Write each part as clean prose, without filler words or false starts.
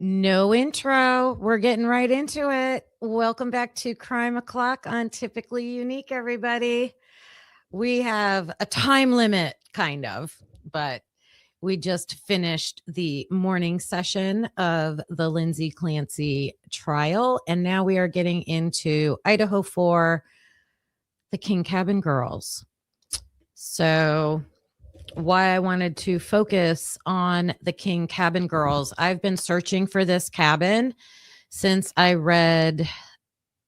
No intro. We're getting right into it. Welcome back to Crime O'Clock on Typically Unique, everybody. We have a time limit, kind of, but we just finished the morning session of the Lindsay Clancy trial, and now we are getting into Idaho 4, the King Cabin Girls. So why I wanted to focus on the King Cabin Girls. I've been searching for this cabin since I read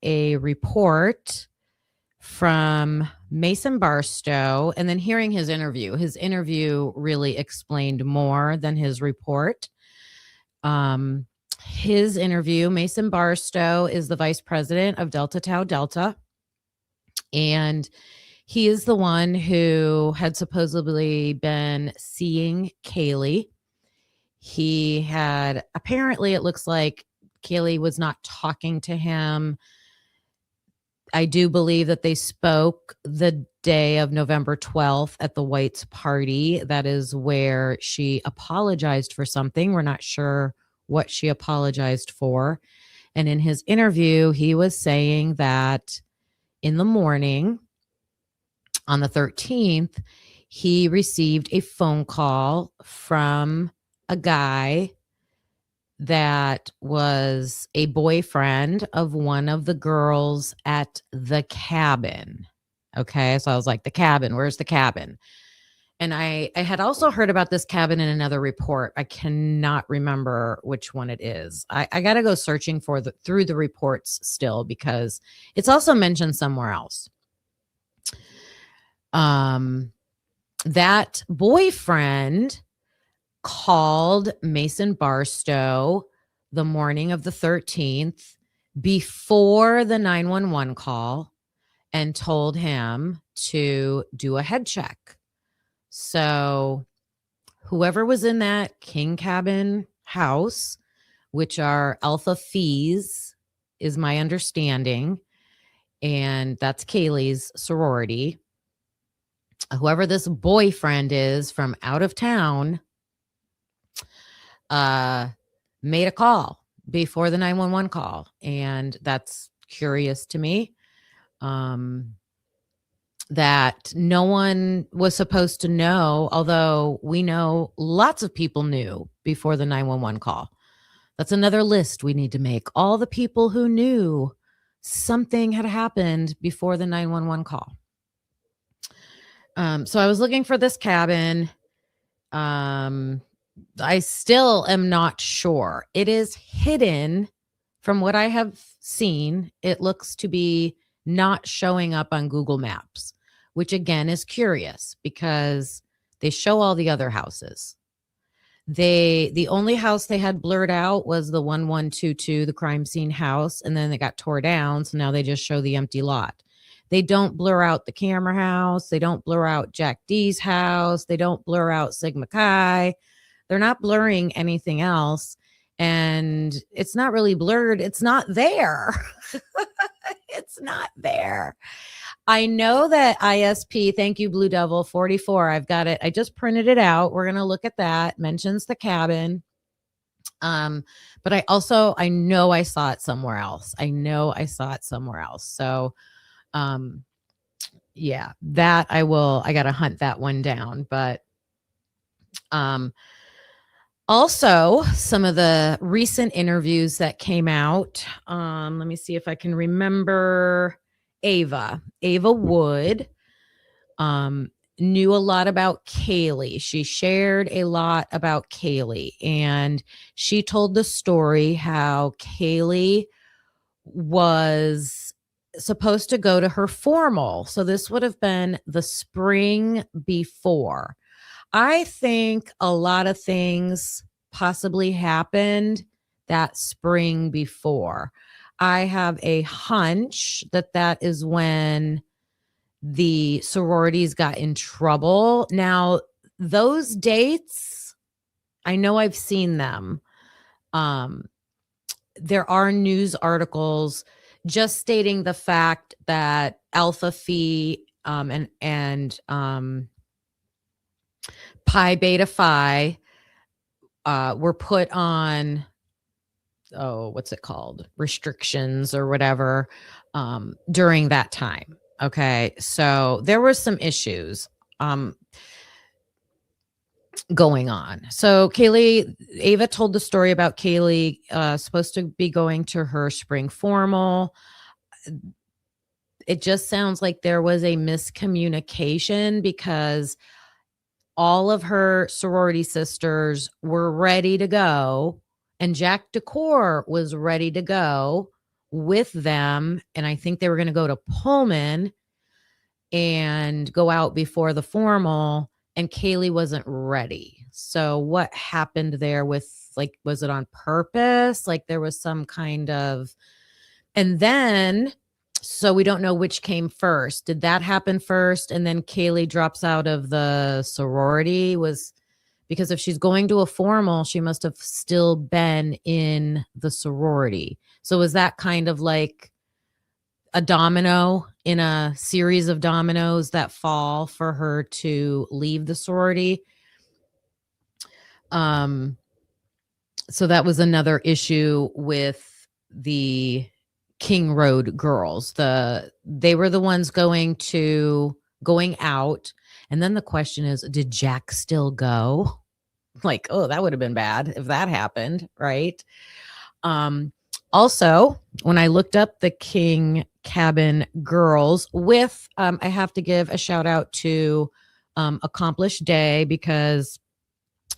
a report from Mason Barstow and then hearing his interview. His interview really explained more than his report. His interview, Mason Barstow is the vice president of Delta Tau Delta, and he is the one who had supposedly been seeing Kaylee. He had, apparently, it looks like Kaylee was not talking to him. I do believe that they spoke the day of November 12th at the White's party. That is where she apologized for something. We're not sure what she apologized for. And in his interview, he was saying that in the morning, on the 13th, he received a phone call from a guy that was a boyfriend of one of the girls at the cabin. Okay, so I was like, the cabin, where's the cabin? And I had also heard about this cabin in another report. I cannot remember which one it is. I got to go searching for through the reports still, because it's also mentioned somewhere else. That boyfriend called Mason Barstow the morning of the 13th before the 911 call and told him to do a head check. So whoever was in that King Cabin house, which are Alpha Phis, is my understanding, and that's Kaylee's sorority. Whoever this boyfriend is from out of town made a call before the 911 call, and that's curious to me. That no one was supposed to know, although we know lots of people knew before the 911 call. That's another list we need to make. All the people who knew something had happened before the 911 call. So I was looking for this cabin. I still am not sure. It is hidden from what I have seen. It looks to be not showing up on Google Maps, which again is curious because they show all the other houses. The only house they had blurred out was the 1122, the crime scene house, and then it got tore down. So now they just show the empty lot. They don't blur out the camera house. They don't blur out Jack D's house. They don't blur out Sigma Chi. They're not blurring anything else. And it's not really blurred. It's not there. It's not there. I know that ISP, thank you, Blue Devil 44. I've got it. I just printed it out. We're going to look at that. Mentions the cabin. But I know I saw it somewhere else. So, yeah, that I got to hunt that one down. But, also, some of the recent interviews that came out, let me see if I can remember. Ava Wood knew a lot about Kaylee. She shared a lot about Kaylee, and she told the story how Kaylee was supposed to go to her formal. So this would have been the spring before. I think a lot of things possibly happened that spring before. I have a hunch that is when the sororities got in trouble. Now, those dates, I know I've seen them. There are news articles just stating the fact that Alpha Phi and Pi Beta Phi were put on what's it called? Restrictions or whatever during that time. Okay. So there were some issues going on. So Ava told the story about Kaylee supposed to be going to her spring formal. It just sounds like there was a miscommunication because all of her sorority sisters were ready to go, and Jack Decor was ready to go with them. And I think they were going to go to Pullman and go out before the formal, and Kaylee wasn't ready. So what happened there was it on purpose? Like there was some kind of, and then, so we don't know which came first. Did that happen first? And then Kaylee drops out of the sorority because if she's going to a formal, she must have still been in the sorority. So was that kind of like a domino in a series of dominoes that fall for her to leave the sorority? So that was another issue with the King Road girls. They were the ones going out. And then the question is, did Jack still go? Like, oh, that would have been bad if that happened, right? Also, when I looked up the King Cabin girls I have to give a shout out to Accomplished Day, because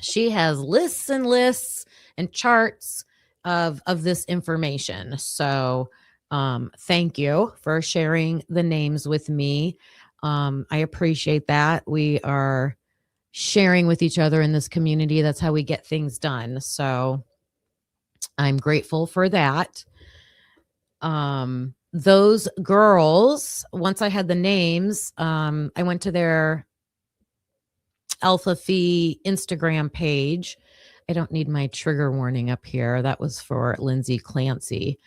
she has lists and lists and charts of this information. So thank you for sharing the names with me. I appreciate that. We are sharing with each other in this community. That's how we get things done. So I'm grateful for that. Those girls, once I had the names, I went to their Alpha Phi Instagram page. I don't need my trigger warning up here. That was for Lindsay Clancy.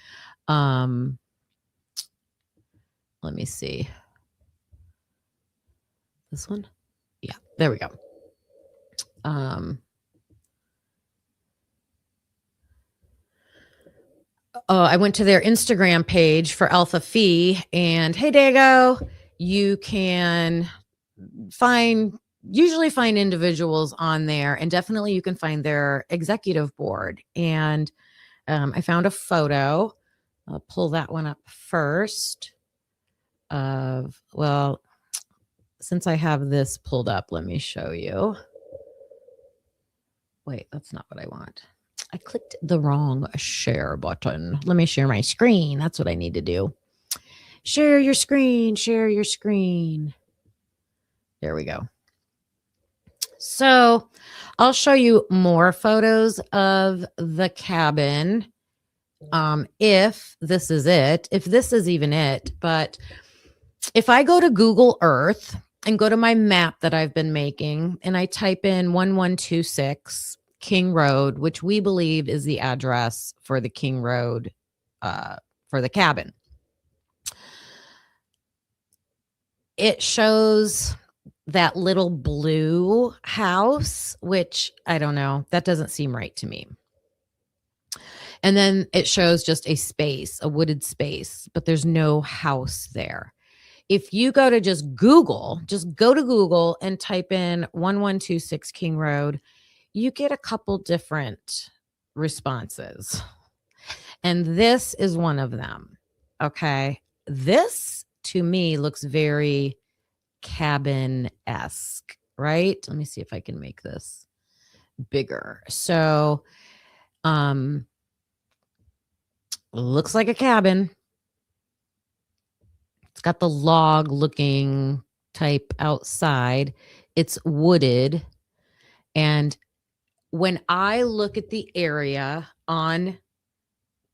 Let me see. This one? Yeah, there we go. I went to their Instagram page for Alpha Phi, and hey, Dago, you can usually find individuals on there, and definitely you can find their executive board. And I found a photo. I'll pull that one up first. Since I have this pulled up, let me show you. Wait, that's not what I want. I clicked the wrong share button. Let me share my screen. That's what I need to do. Share your screen. Share your screen. There we go. So I'll show you more photos of the cabin. If this is it, if this is even it. But if I go to Google Earth and go to my map that I've been making, and I type in 1126 King Road, which we believe is the address for the King Road, for the cabin, it shows that little blue house, which I don't know, that doesn't seem right to me. And then it shows just a space, a wooded space, but there's no house there. If you go to just go to Google and type in 1126 King Road, you get a couple different responses. And this is one of them. Okay. This to me looks very cabin-esque, right? Let me see if I can make this bigger. So, looks like a cabin. It's got the log looking type outside. It's wooded. And when I look at the area on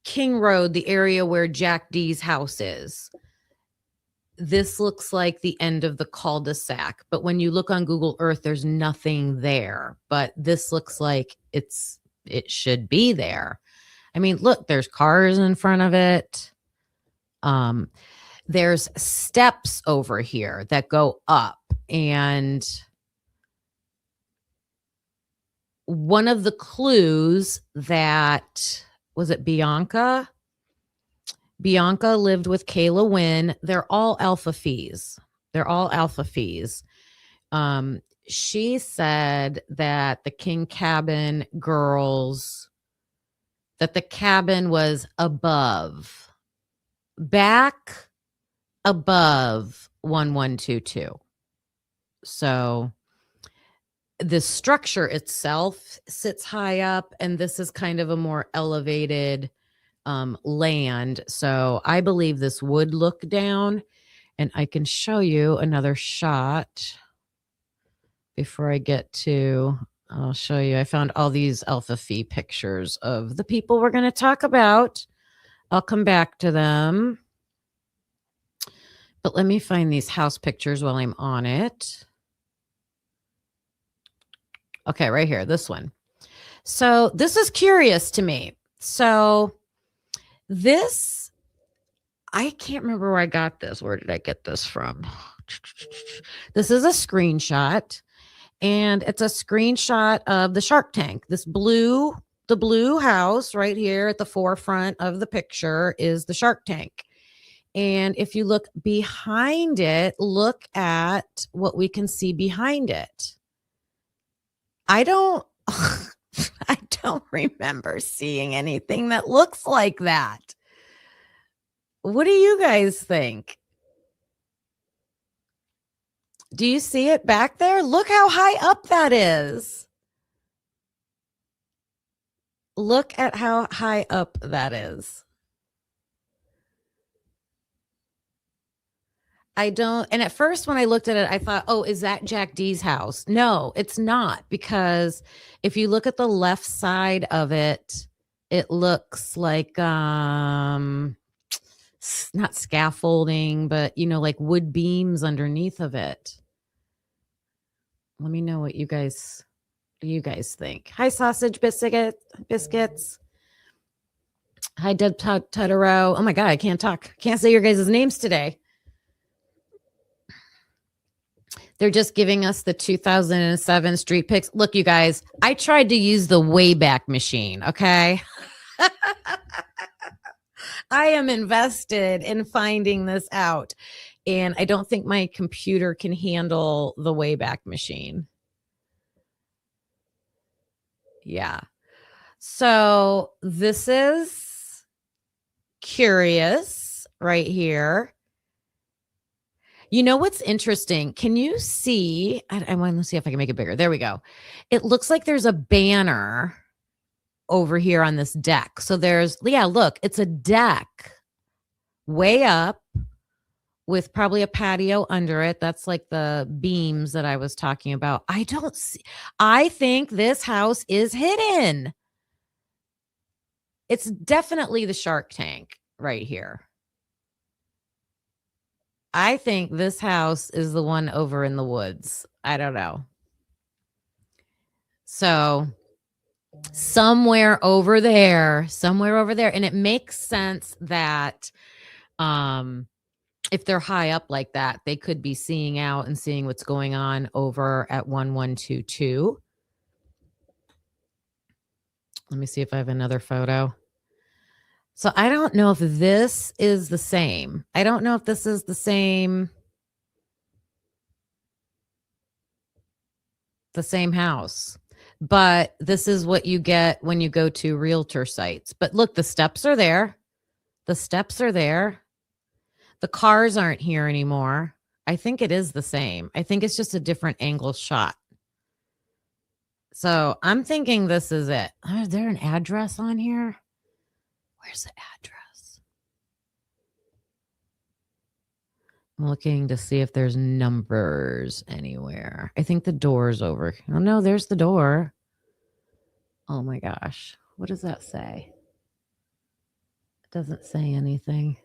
King Road, the area where Jack D's house is, this looks like the end of the cul-de-sac. But when you look on Google Earth, there's nothing there. But this looks like it should be there. I mean, look, there's cars in front of it. There's steps over here that go up. And one of the clues that was it Bianca? Bianca lived with Kayla Wynn. They're all Alpha Phis. They're all Alpha Phis. She said that the King Cabin girls, that the cabin was back above 1122. So the structure itself sits high up, and this is kind of a more elevated land. So I believe this would look down, and I can show you another shot before I get to, I'll show you. I found all these Alpha Phi pictures of the people we're going to talk about. I'll come back to them. But let me find these house pictures while I'm on it. Okay, right here, this one. So this is curious to me. So this, I can't remember where I got this. Where did I get this from? This is a screenshot, and it's a screenshot of the Shark Tank. The blue house right here at the forefront of the picture is the Shark Tank. And if you look behind it, look at what we can see behind it. I don't remember seeing anything that looks like that. What do you guys think? Do you see it back there? Look how high up that is. Look at how high up that is. And at first when I looked at it, I thought, oh, is that Jack D's house? No, it's not, because if you look at the left side of it, it looks like, not scaffolding, but like wood beams underneath of it. Let me know what you guys think. Hi, Sausage Biscuits. Hi, Dead Totoro. Oh my God, I can't talk. Can't say your guys' names today. They're just giving us the 2007 street pics. Look, you guys, I tried to use the Wayback Machine, okay? I am invested in finding this out, and I don't think my computer can handle the Wayback Machine. Yeah. So this is curious right here. You know what's interesting? Can you see? I want to see if I can make it bigger. There we go. It looks like there's a banner over here on this deck. So look, it's a deck way up with probably a patio under it. That's like the beams that I was talking about. I think this house is hidden. It's definitely the Shark Tank right here. I think this house is the one over in the woods. I don't know. So somewhere over there. And it makes sense that if they're high up like that, they could be seeing out and seeing what's going on over at 1122. Let me see if I have another photo. So I don't know if this is the same. I don't know if this is the same house, but this is what you get when you go to realtor sites. But look, the steps are there. The cars aren't here anymore. I think it is the same. I think it's just a different angle shot. So I'm thinking this is it. Is there an address on here? Where's the address? I'm looking to see if there's numbers anywhere. I think the door's over. Oh, no, there's the door. Oh, my gosh. What does that say? It doesn't say anything.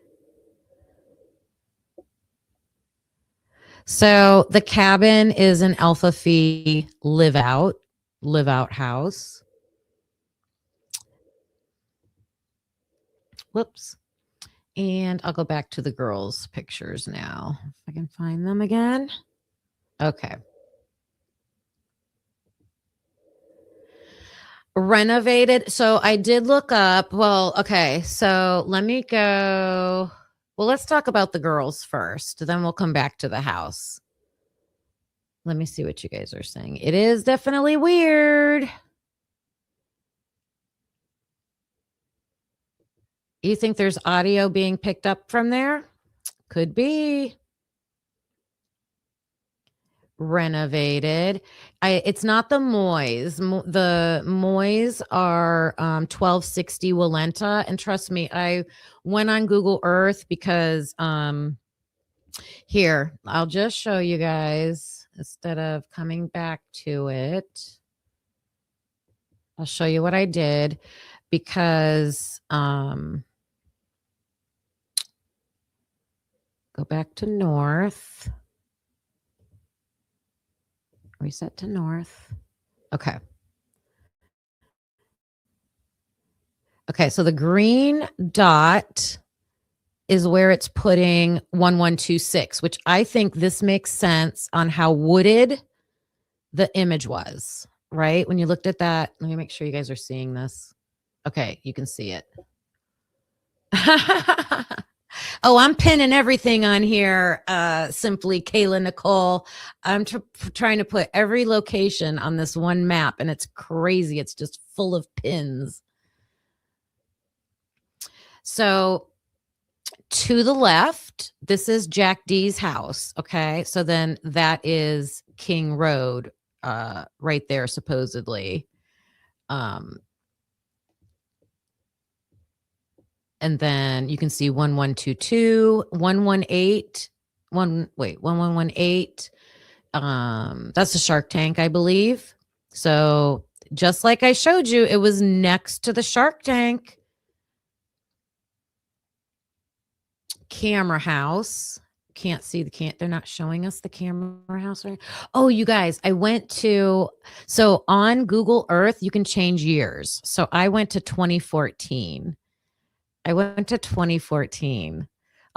So the cabin is an Alpha Phi live out house. Whoops. And I'll go back to the girls' pictures now, if I can find them again. Okay. Renovated. So I did look up. Well, okay. So let me go. Well, let's talk about the girls first. Then we'll come back to the house. Let me see what you guys are saying. It is definitely weird. You think there's audio being picked up from there? Could be. Renovated. It's not the Moys. The Moys are 1260 Walenta. And trust me, I went on Google Earth because here, I'll just show you guys instead of coming back to it. I'll show you what I did because go back to north. Reset to north. Okay. Okay, so the green dot is where it's putting 1126, which I think this makes sense on how wooded the image was, right? When you looked at that, let me make sure you guys are seeing this. Okay, you can see it. Oh, I'm pinning everything on here. Simply Kayla Nicole. I'm trying to put every location on this one map, and it's crazy. It's just full of pins. So to the left, this is Jack D's house. Okay. So then that is King Road, right there, supposedly. And then you can see 1122, 118, 1118. That's the Shark Tank, I believe. So just like I showed you, it was next to the Shark Tank. Camera house. Can't see they're not showing us the camera house right. Oh, you guys, so on Google Earth, you can change years. So I went to 2014. I'll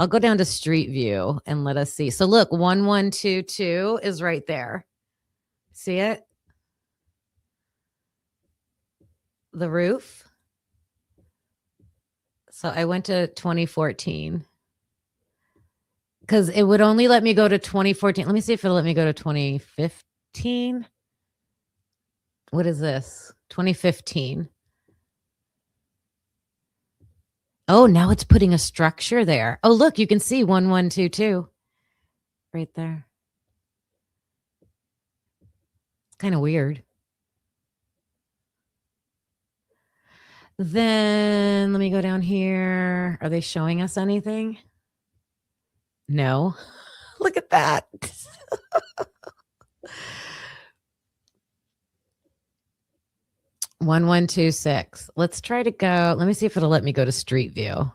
go down to Street View and let us see. So look, 1122 is right there. See it? The roof. So I went to 2014 because it would only let me go to 2014. Let me see if it'll let me go to 2015. What is this? 2015. Oh, now it's putting a structure there. Oh, look, you can see 1122 right there. It's kind of weird. Then let me go down here. Are they showing us anything? No. Look at that. 1126. Let's try to go. Let me see if it'll let me go to Street View.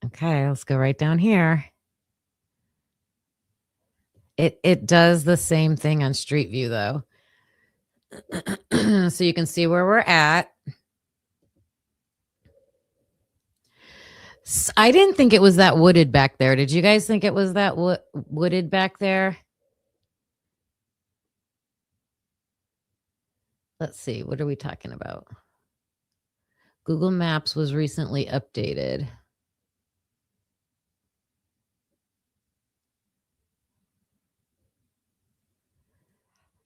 Okay, let's go right down here. It does the same thing on Street View though. So you can see where we're at. I didn't think it was that wooded back there. Did you guys think it was that wooded back there? Let's see. What are we talking about? Google Maps was recently updated.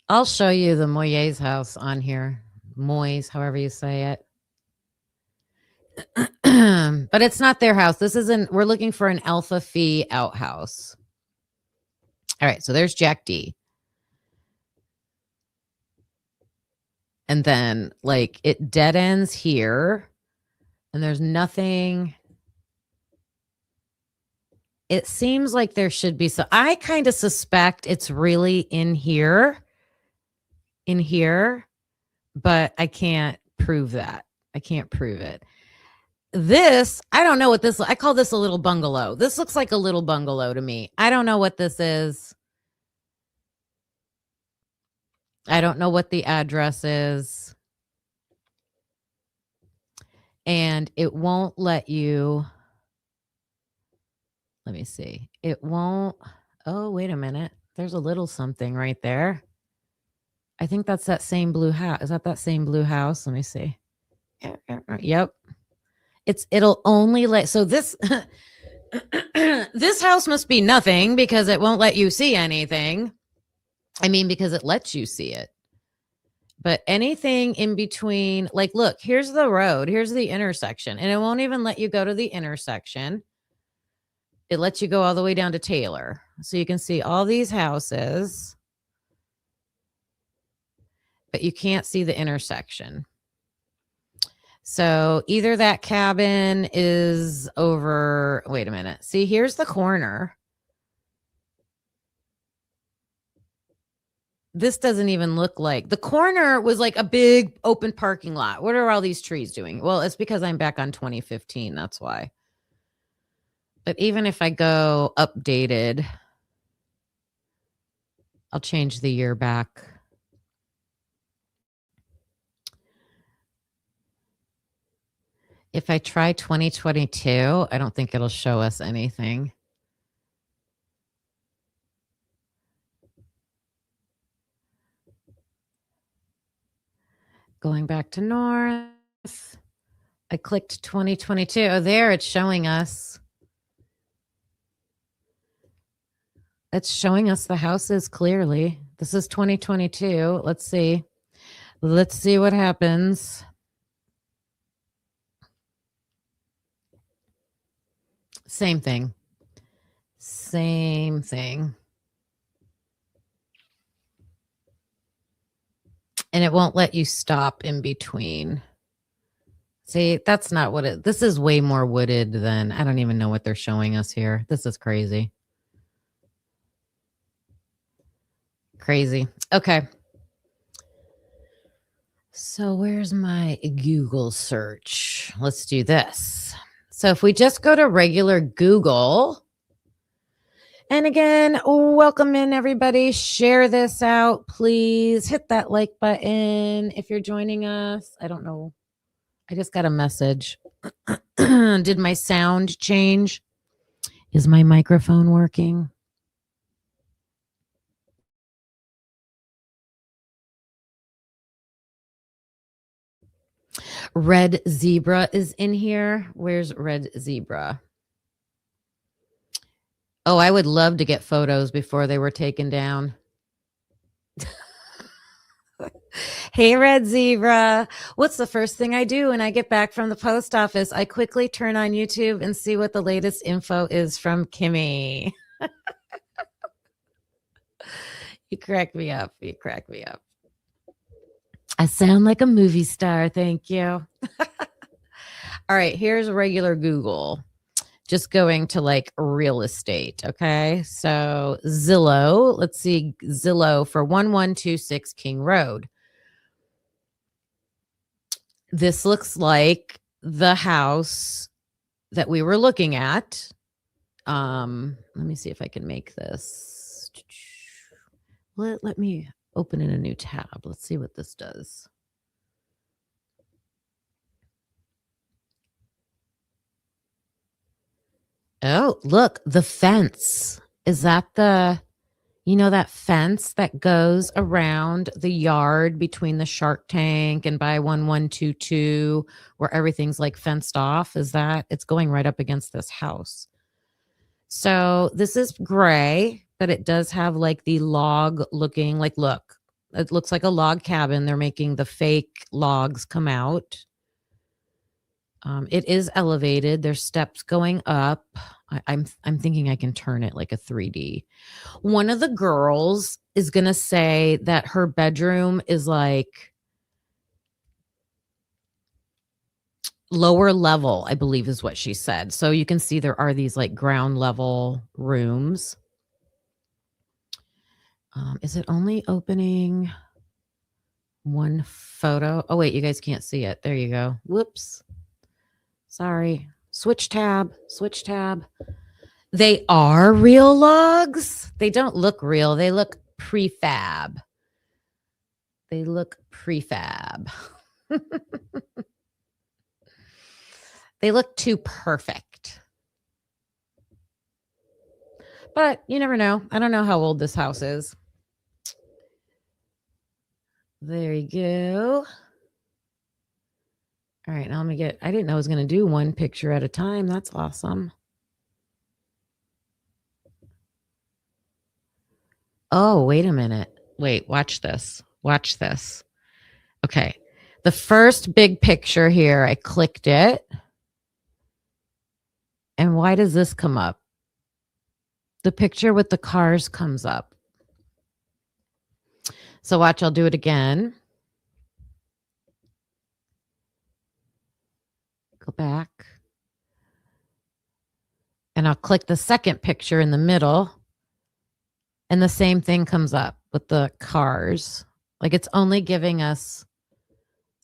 I'll show you the Moyes house on here. Moyes, however you say it. But it's not their house. We're looking for an Alpha Phi outhouse. All right, so there's Jack D. And then like it dead ends here and there's nothing. It seems like there should be. So I kind of suspect it's really in here, but I can't prove that. I can't prove it. This, I don't know what this, I call this a little bungalow. This looks like a little bungalow to me. I don't know what this is. I don't know what the address is. And it won't let you. Let me see. It won't. Oh, wait a minute. There's a little something right there. I think that's that same blue house. Is that same blue house? Let me see. Yep. It'll only let, so this, this house must be nothing because it won't let you see anything. I mean, because it lets you see it. But anything in between, like, look, here's the road, here's the intersection, and it won't even let you go to the intersection. It lets you go all the way down to Taylor. So you can see all these houses, but you can't see the intersection. So either that cabin is over, wait a minute. See, here's the corner. This doesn't even look like, the corner was like a big open parking lot. What are all these trees doing? Well, it's because I'm back on 2015. That's why. But even if I go updated, I'll change the year back. If I try 2022, I don't think it'll show us anything. Going back to north, I clicked 2022. Oh, there it's showing us. It's showing us the houses clearly. This is 2022. Let's see. Let's see what happens. Same thing. Same thing. And it won't let you stop in between. See, that's not what it, this is way more wooded than, I don't even know what they're showing us here. This is crazy. Crazy. Okay. So where's my Google search? Let's do this. So if we just go to regular Google, and again, welcome in everybody. Share this out, please. Hit that like button if you're joining us. I don't know. I just got a message. Did my sound change? Is my microphone working? Red Zebra is in here. Where's Red Zebra? Oh, I would love to get photos before they were taken down. Hey, Red Zebra. What's the first thing I do when I get back from the post office? I quickly turn on YouTube and see what the latest info is from Kimmy. You crack me up. You crack me up. I sound like a movie star. Thank you. All right, here's regular Google. Just going to like real estate. Okay. So Zillow, let's see Zillow for 1126 King Road. This looks like the house that we were looking at. Let me see if I can make this. Let me open in a new tab. Let's see what this does. Oh, look, the fence. Is that the, you know, that fence that goes around the yard between the Shark Tank and by 1122 where everything's like fenced off? Is that, it's going right up against this house. So this is gray, but it does have like the log looking, like, look, it looks like a log cabin. They're making the fake logs come out. It is elevated. There's steps going up. I'm thinking I can turn it like a 3D. One of the girls is going to say that her bedroom is like lower level, I believe is what she said. So you can see there are these like ground level rooms. Is it only opening one photo? Oh, wait, you guys can't see it. There you go. Whoops. Sorry. Switch tab. Switch tab. They are real logs. They don't look real. They look prefab. They look prefab. They look too perfect. But you never know. I don't know how old this house is. There you go. All right, now let me I didn't know I was going to do one picture at a time. That's awesome. Oh, wait a minute. Wait, watch this. Watch this. Okay. The first big picture here, I clicked it. And why does this come up? The picture with the cars comes up. So watch, I'll do it again. Go back. And I'll click the second picture in the middle. And the same thing comes up with the cars. Like it's only giving us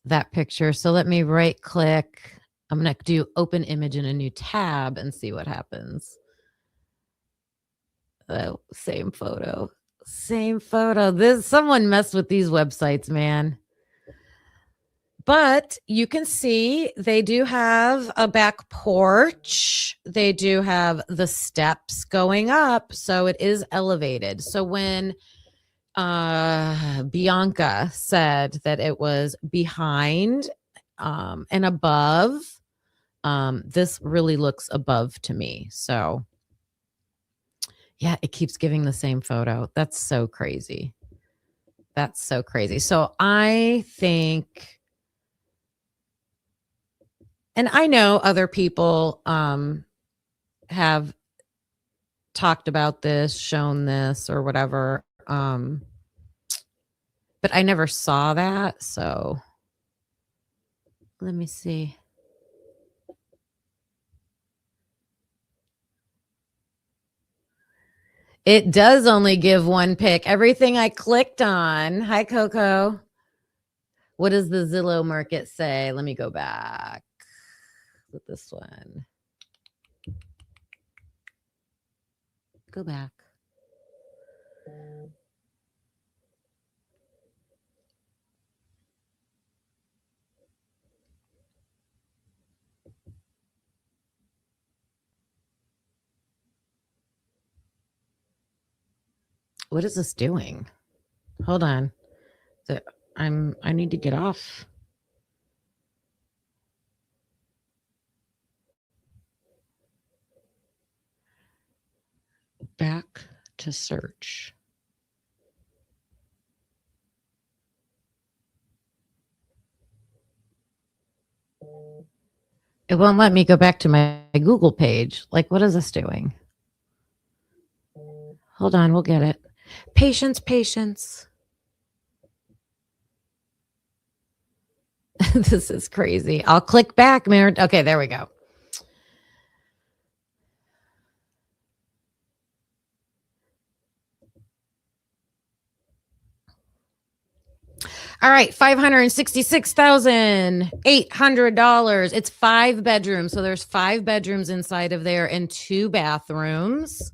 that picture. So let me right click. I'm going to do open image in a new tab and see what happens. Oh, same photo. Same photo. Someone messed with these websites, man. But you can see they do have a back porch. They do have the steps going up. So it is elevated. So when Bianca said that it was behind and above, this really looks above to me. So yeah, it keeps giving the same photo. That's so crazy. That's so crazy. So I think, and I know other people have talked about this, shown this or whatever. But I never saw that. So let me see. It does only give one pick. Everything I clicked on. Hi, Coco. What does the Zillow market say? Let me go back with this one. Go back. What is this doing? Hold on. I need to get off. Back to search. It won't let me go back to my Google page. Like, what is this doing? Hold on, we'll get it. Patience, patience. This is crazy. I'll click back, Mary. Okay, there we go. All right, $566,800. It's 5 bedrooms. So there's 5 bedrooms inside of there and 2 bathrooms.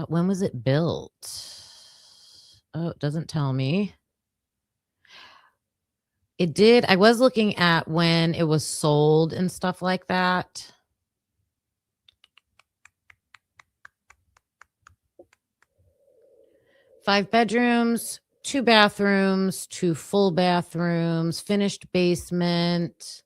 When was it built? Oh, it doesn't tell me. It did. I was looking at when it was sold and stuff like that. Five bedrooms, 2 bathrooms, 2 full bathrooms, finished basement.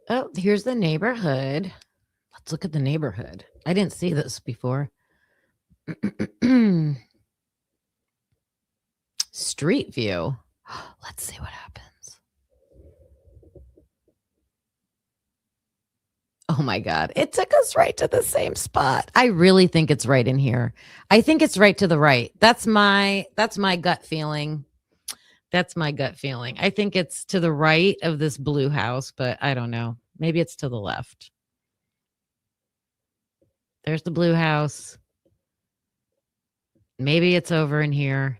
Oh, here's the neighborhood. Let's look at the neighborhood. I didn't see this before. Street view. Let's see what happens. Oh my God. It took us right to the same spot. I really think it's right in here. I think it's right to the right. That's my gut feeling. That's my gut feeling. I think it's to the right of this blue house, but I don't know. Maybe it's to the left. There's the blue house. Maybe it's over in here.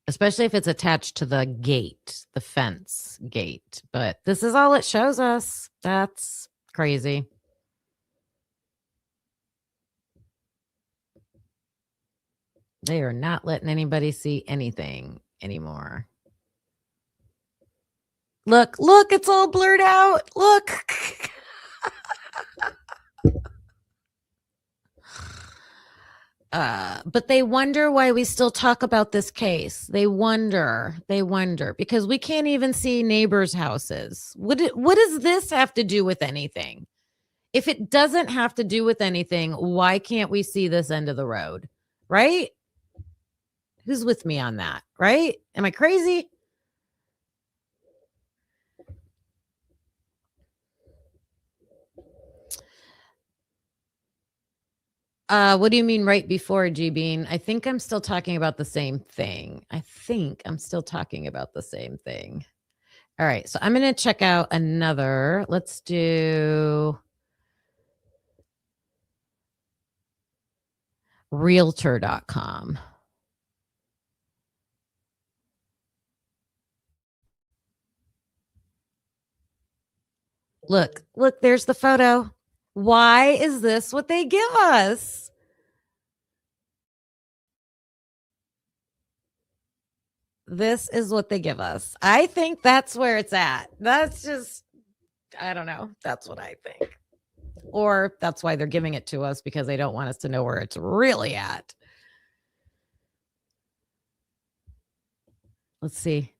Especially if it's attached to the gate, the fence gate. But this is all it shows us. That's crazy. They are not letting anybody see anything anymore. Look, it's all blurred out. Look. But they wonder why we still talk about this case. They wonder because we can't even see neighbors' houses. What does this have to do with anything? If it doesn't have to do with anything, why can't we see this end of the road? Right? Who's with me on that? Right? Am I crazy? What do you mean right before, G Bean? I think I'm still talking about the same thing. All right, so I'm going to check out another. Let's do realtor.com. Look, there's the photo. Why is this what they give us? This is what they give us. I think that's where it's at. That's just, I don't know. That's what I think. Or that's why they're giving it to us, because they don't want us to know where it's really at. Let's see.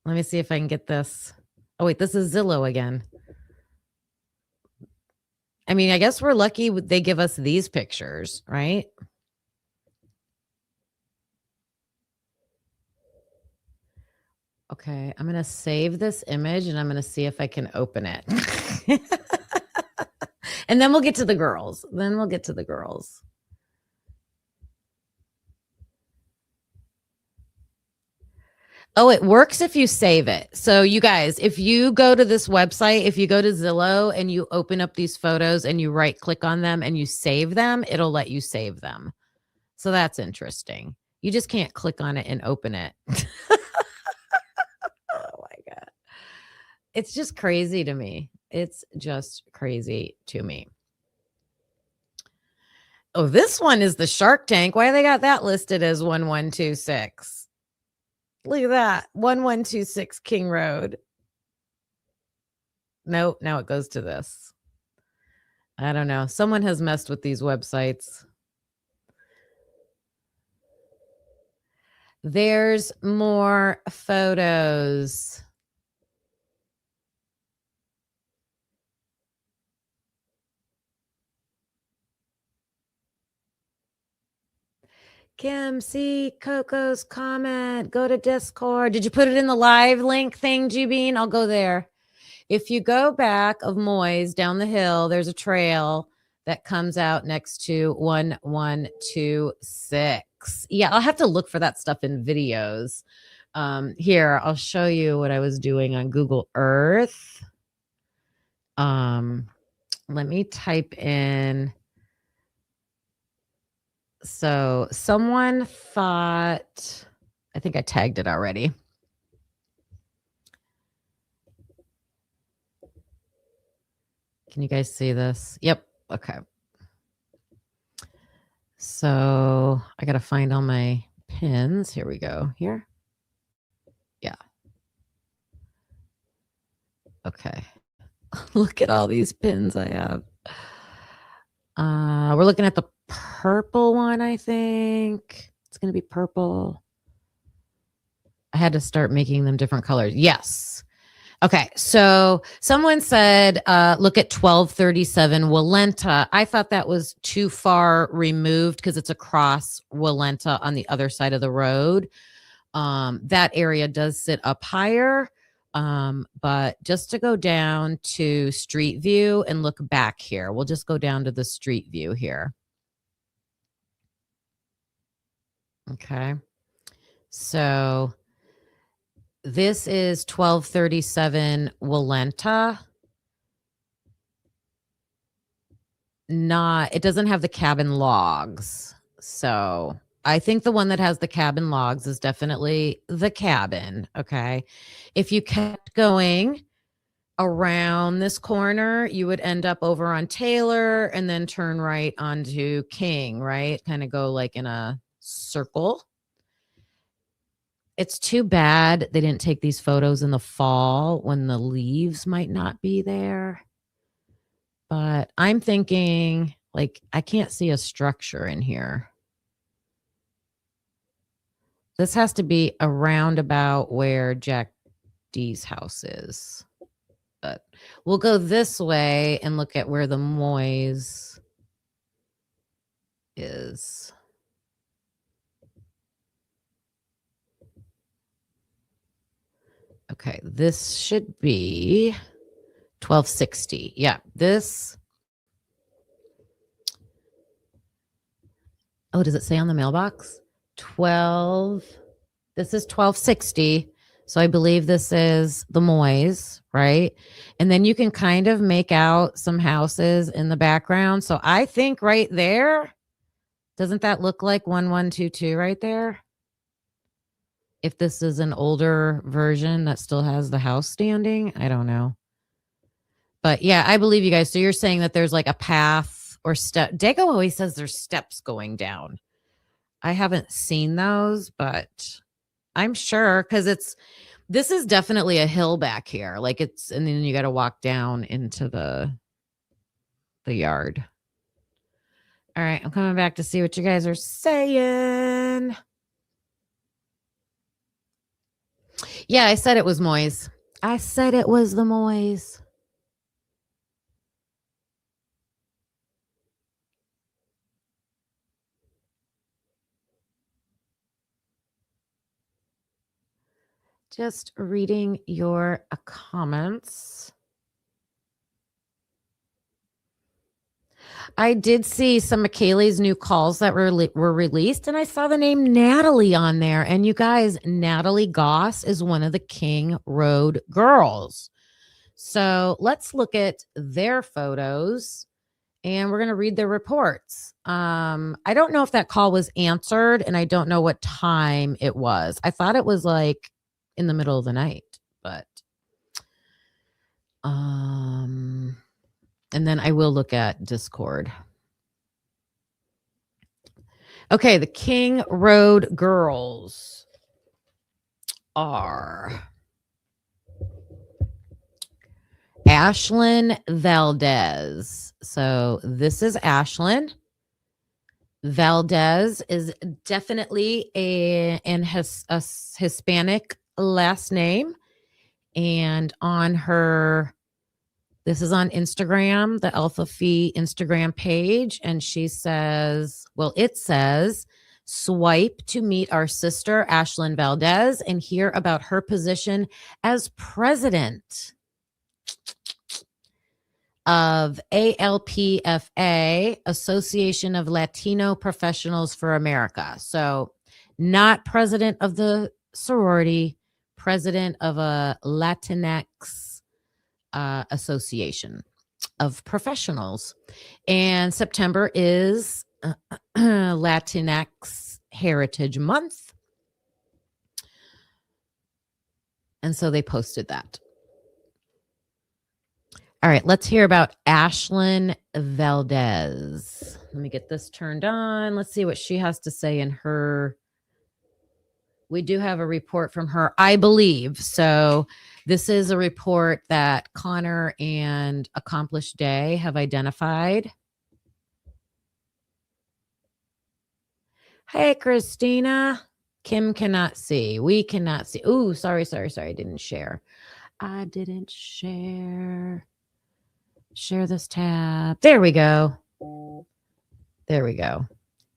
Let me see if I can get this. Oh, wait, this is Zillow again. I mean, I guess we're lucky they give us these pictures, right? Okay, I'm going to save this image and I'm going to see if I can open it. And then we'll get to the girls. Oh, it works if you save it. So you guys, if you go to this website, if you go to Zillow and you open up these photos and you right click on them and you save them, it'll let you save them. So that's interesting. You just can't click on it and open it. Oh my God. It's just crazy to me. Oh, this one is the Shark Tank. Why they got that listed as 1126? Look at that. 1126 King Road. Nope, now it goes to this. I don't know. Someone has messed with these websites. There's more photos. Kim, see Coco's comment. Go to Discord. Did you put it in the live link thing, G-Bean? I'll go there. If you go back of Moyes down the hill, there's a trail that comes out next to 1126. Yeah, I'll have to look for that stuff in videos. Here, I'll show you what I was doing on Google Earth. Let me type in. So someone thought, I think I tagged it already. Can you guys see this? Yep. Okay. So I got to find all my pins. Here we go. Here. Yeah. Okay. Look at all these pins I have. We're looking at the purple one, I think. It's going to be purple. I had to start making them different colors. Yes. Okay. So someone said, look at 1237 Walenta. I thought that was too far removed because it's across Walenta on the other side of the road. That area does sit up higher. But just to go down to Street View and look back here, we'll just go down to the Street View here. Okay. So this is 1237 Walenta. It doesn't have the cabin logs. So I think the one that has the cabin logs is definitely the cabin. Okay. If you kept going around this corner, you would end up over on Taylor and then turn right onto King, right? Kind of go like in a circle. It's too bad they didn't take these photos in the fall when the leaves might not be there. But I'm thinking, like, I can't see a structure in here. This has to be around about where Jack D's house is. But we'll go this way and look at where the Moyes is. Okay, this should be 1260. Yeah, this. Oh, does it say on the mailbox? 12. This is 1260. So I believe this is the Moyes, right? And then you can kind of make out some houses in the background. So I think right there, doesn't that look like 1122 right there? If this is an older version that still has the house standing, I don't know. But yeah, I believe you guys. So you're saying that there's like a path or step. Dago always says there's steps going down. I haven't seen those, but I'm sure because this is definitely a hill back here. Like and then you got to walk down into the yard. All right, I'm coming back to see what you guys are saying. Yeah, I said it was Moyes. I said it was the Moyes. Just reading your comments. I did see some of Kaylee's new calls that were released, and I saw the name Natalie on there. And you guys, Natalie Goss is one of the King Road girls. So let's look at their photos, and we're going to read their reports. I don't know if that call was answered, and I don't know what time it was. I thought it was like in the middle of the night, but and then I will look at Discord. Okay, the King Road girls are Ashlyn Valdez. So this is Ashlyn. Valdez is definitely a Hispanic last name. And on her, this is on Instagram, the Alpha Phi Instagram page. And she says, well, it says, swipe to meet our sister, Ashlyn Valdez, and hear about her position as president of ALPFA, Association of Latino Professionals for America. So not president of the sorority, president of a Latinx association of professionals. And September is Latinx Heritage Month. And so they posted that. All right, let's hear about Ashlyn Valdez. Let me get this turned on. Let's see what she has to say in her. We do have a report from her, I believe. So this is a report that Connor and Accomplished Day have identified. Hey, Christina. Kim cannot see. We cannot see. Ooh, sorry. I didn't share. Share this tab. There we go.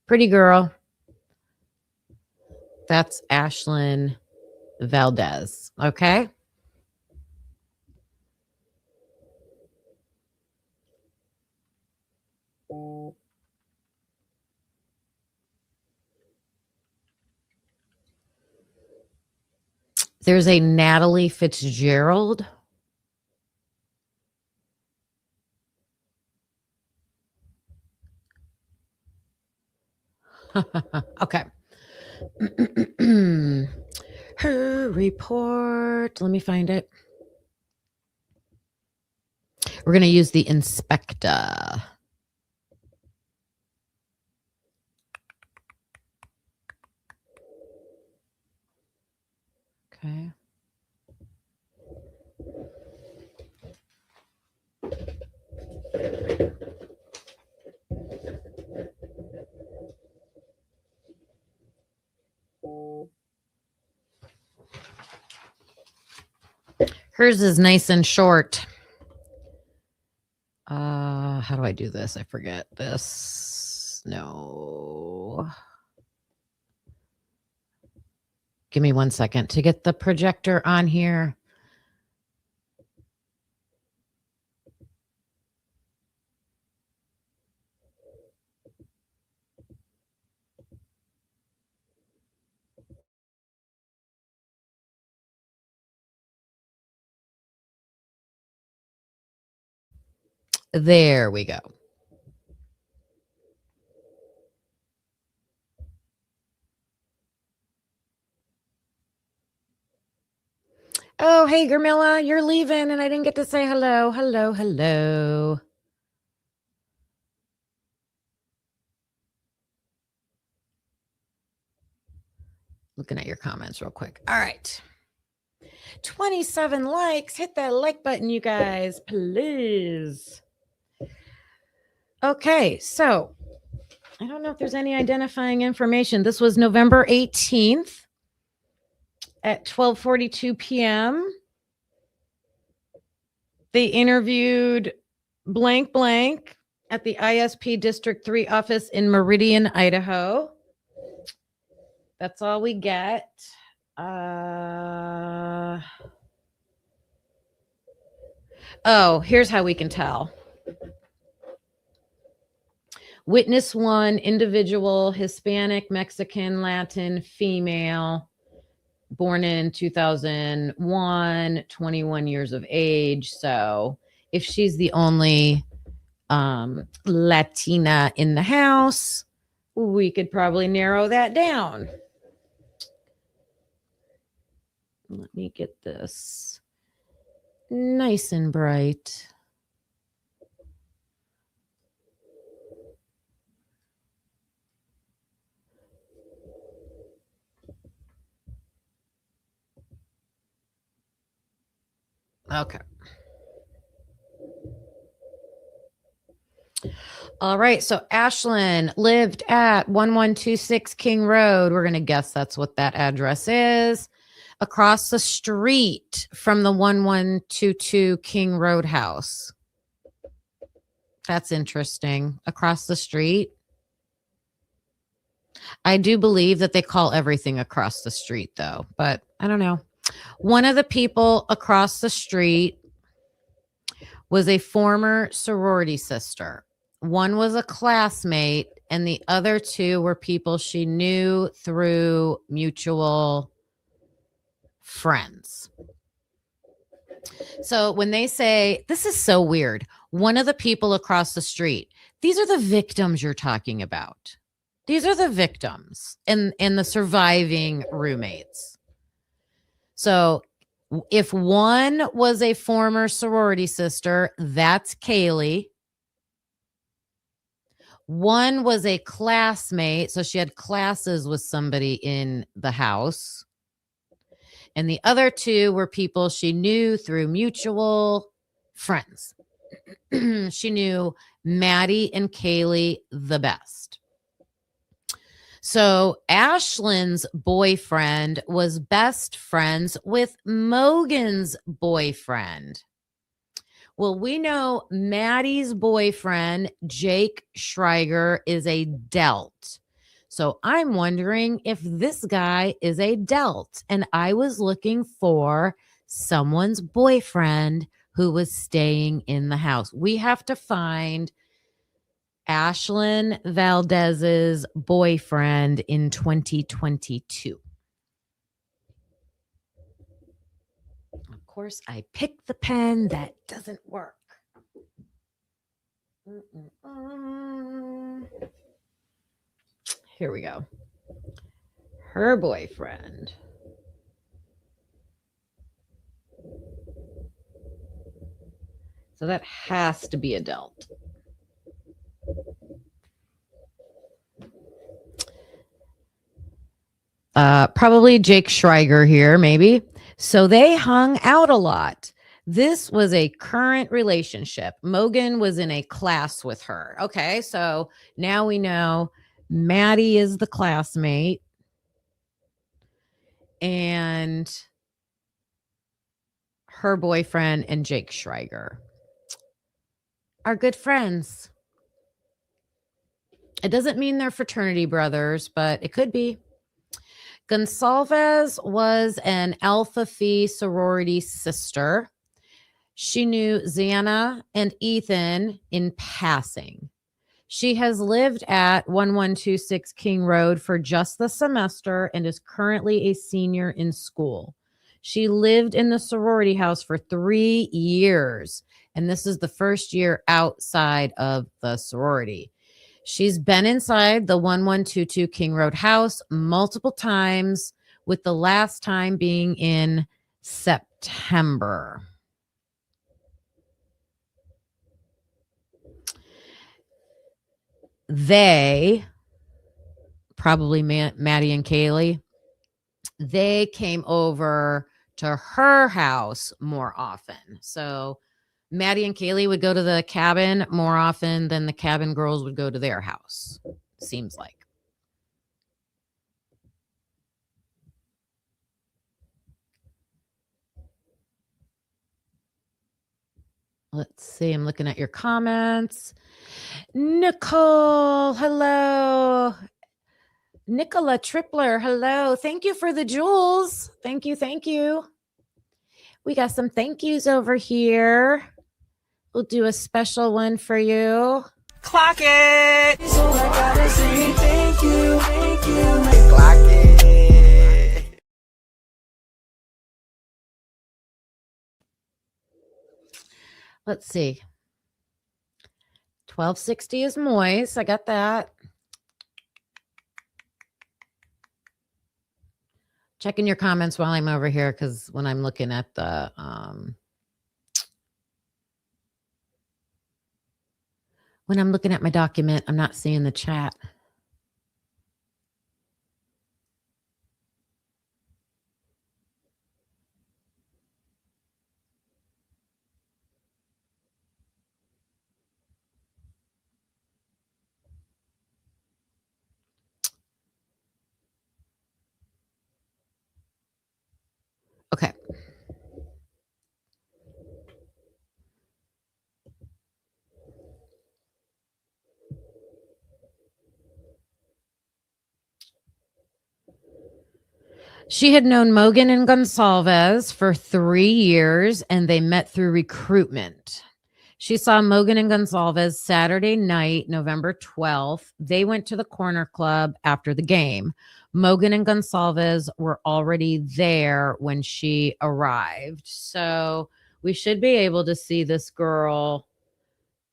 Pretty girl. That's Ashlyn Valdez. Okay. There's a Natalie Fitzgerald. Okay. Her report. Let me find it. We're going to use the inspector. Hers is nice and short. How do I do this? I forget this. No. Give me 1 second to get the projector on here. There we go. Oh, hey, Gurmilla, you're leaving and I didn't get to say hello. Hello, hello. Looking at your comments real quick. All right. 27 likes. Hit that like button, you guys, please. Okay, so I don't know if there's any identifying information. This was November 18th at 12:42 p.m. They interviewed blank blank at the ISP District 3 office in Meridian, Idaho. That's all we get. Oh, here's how we can tell. Witness 1, individual, Hispanic, Mexican, Latin, female, born in 2001, 21 years of age. So if she's the only Latina in the house, we could probably narrow that down. Let me get this nice and bright. Okay. All right. So Ashlyn lived at 1126 King Road. We're going to guess that's what that address is. Across the street from the 1122 King Road house. That's interesting. Across the street. I do believe that they call everything across the street, though, but I don't know. One of the people across the street was a former sorority sister. One was a classmate, and the other two were people she knew through mutual friends. So when they say, this is so weird, one of the people across the street, these are the victims you're talking about. These are the victims and the surviving roommates. So if one was a former sorority sister, that's Kaylee. One was a classmate, so she had classes with somebody in the house. And the other two were people she knew through mutual friends. She knew Maddie and Kaylee the best. So Ashlyn's boyfriend was best friends with Mogan's boyfriend. Well, we know Maddie's boyfriend, Jake Schreiger, is a Delt. So I'm wondering if this guy is a Delt. And I was looking for someone's boyfriend who was staying in the house. We have to find Ashlyn Valdez's boyfriend in 2022. Of course, I picked the pen that doesn't work. Here we go. Her boyfriend. So that has to be a Delt. Probably Jake Schreiger here, maybe. So they hung out a lot. This was a current relationship. Mogan was in a class with her. Okay, so now we know Maddie is the classmate and her boyfriend and Jake Schreiger are good friends. It doesn't mean they're fraternity brothers, but it could be. Gonsalves was an Alpha Phi sorority sister. She knew Xana and Ethan in passing. She has lived at 1126 King Road for just the semester and is currently a senior in school. She lived in the sorority house for 3 years, and this is the first year outside of the sorority. She's been inside the 1122 King Road house multiple times, with the last time being in September. They, probably Maddie and Kaylee, they came over to her house more often. So Maddie and Kaylee would go to the cabin more often than the cabin girls would go to their house, seems like. Let's see. I'm looking at your comments. Nicole, hello. Nicola Tripler, hello. Thank you for the jewels. Thank you. Thank you. We got some thank yous over here. We'll do a special one for you. Clock it. So I gotta say thank you. Clock it. Let's see. 1260 is moist. I got that. Checking your comments while I'm over here, because when I'm looking at the when I'm looking at my document, I'm not seeing the chat. Okay. She had known Mogan and Gonsalves for 3 years, and they met through recruitment. She saw Mogan and Gonsalves Saturday night, November 12th. They went to the corner club after the game. Mogan and Gonsalves were already there when she arrived. So we should be able to see this girl.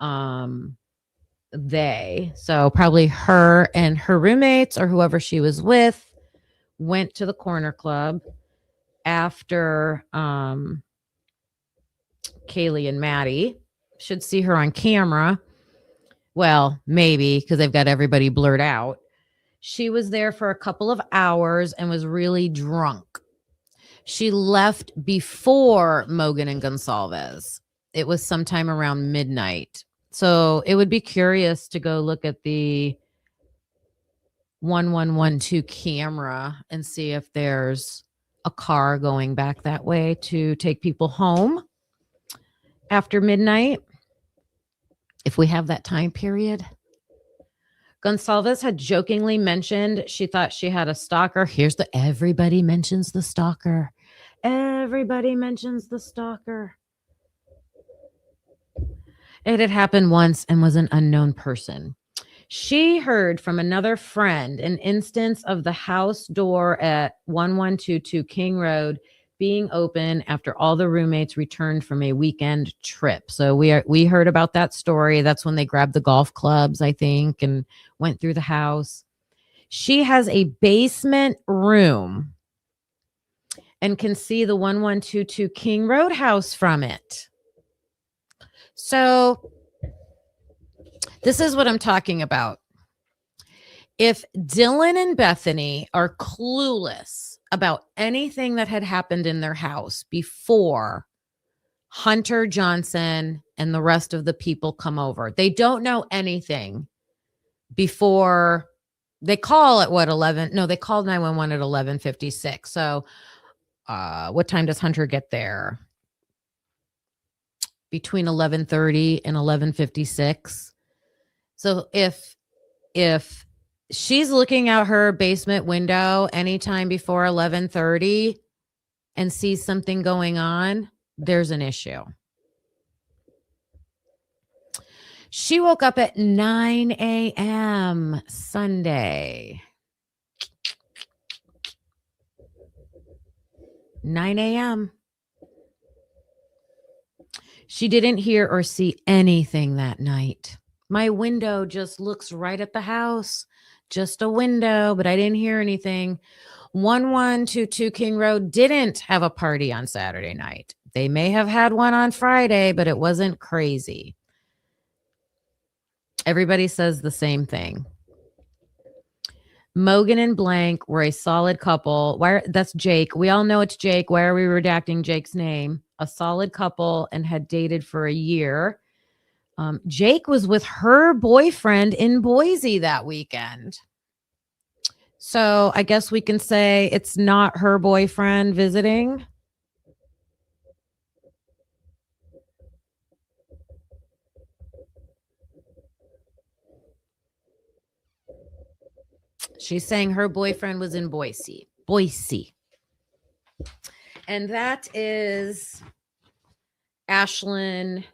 So probably her and her roommates or whoever she was with went to the corner club after Kaylee and Maddie. Should see her on camera. Well, maybe, because they've got everybody blurred out. She was there for a couple of hours and was really drunk. She left before Mogan and Gonsalves. It was sometime around midnight. So it would be curious to go look at the 1112 camera and see if there's a car going back that way to take people home after midnight, if we have that time period. Gonsalves had jokingly mentioned she thought she had a stalker. Everybody mentions the stalker. Everybody mentions the stalker. It had happened once and was an unknown person. She heard from another friend an instance of the house door at 1122 King Road being open after all the roommates returned from a weekend trip. So we heard about that story. That's when they grabbed the golf clubs, I think, and went through the house. She has a basement room and can see the 1122 King Road house from it. So this is what I'm talking about. If Dylan and Bethany are clueless about anything that had happened in their house before Hunter Johnson and the rest of the people come over. They don't know anything before they call at 11? No, they called 911 at 11:56. So what time does Hunter get there? Between 11:30 and 11:56. So if she's looking out her basement window anytime before 11:30 and sees something going on, there's an issue. She woke up at 9 a.m. Sunday. 9 a.m. She didn't hear or see anything that night. My window just looks right at the house. Just a window, but I didn't hear anything. 1122 King Road didn't have a party on Saturday night. They may have had one on Friday, but it wasn't crazy. Everybody says the same thing. Mogan and Blank were a solid couple. That's Jake. We all know it's Jake. Why are we redacting Jake's name? A solid couple and had dated for a year. Jake was with her boyfriend in Boise that weekend. So I guess we can say it's not her boyfriend visiting. She's saying her boyfriend was in Boise. And that is Ashlyn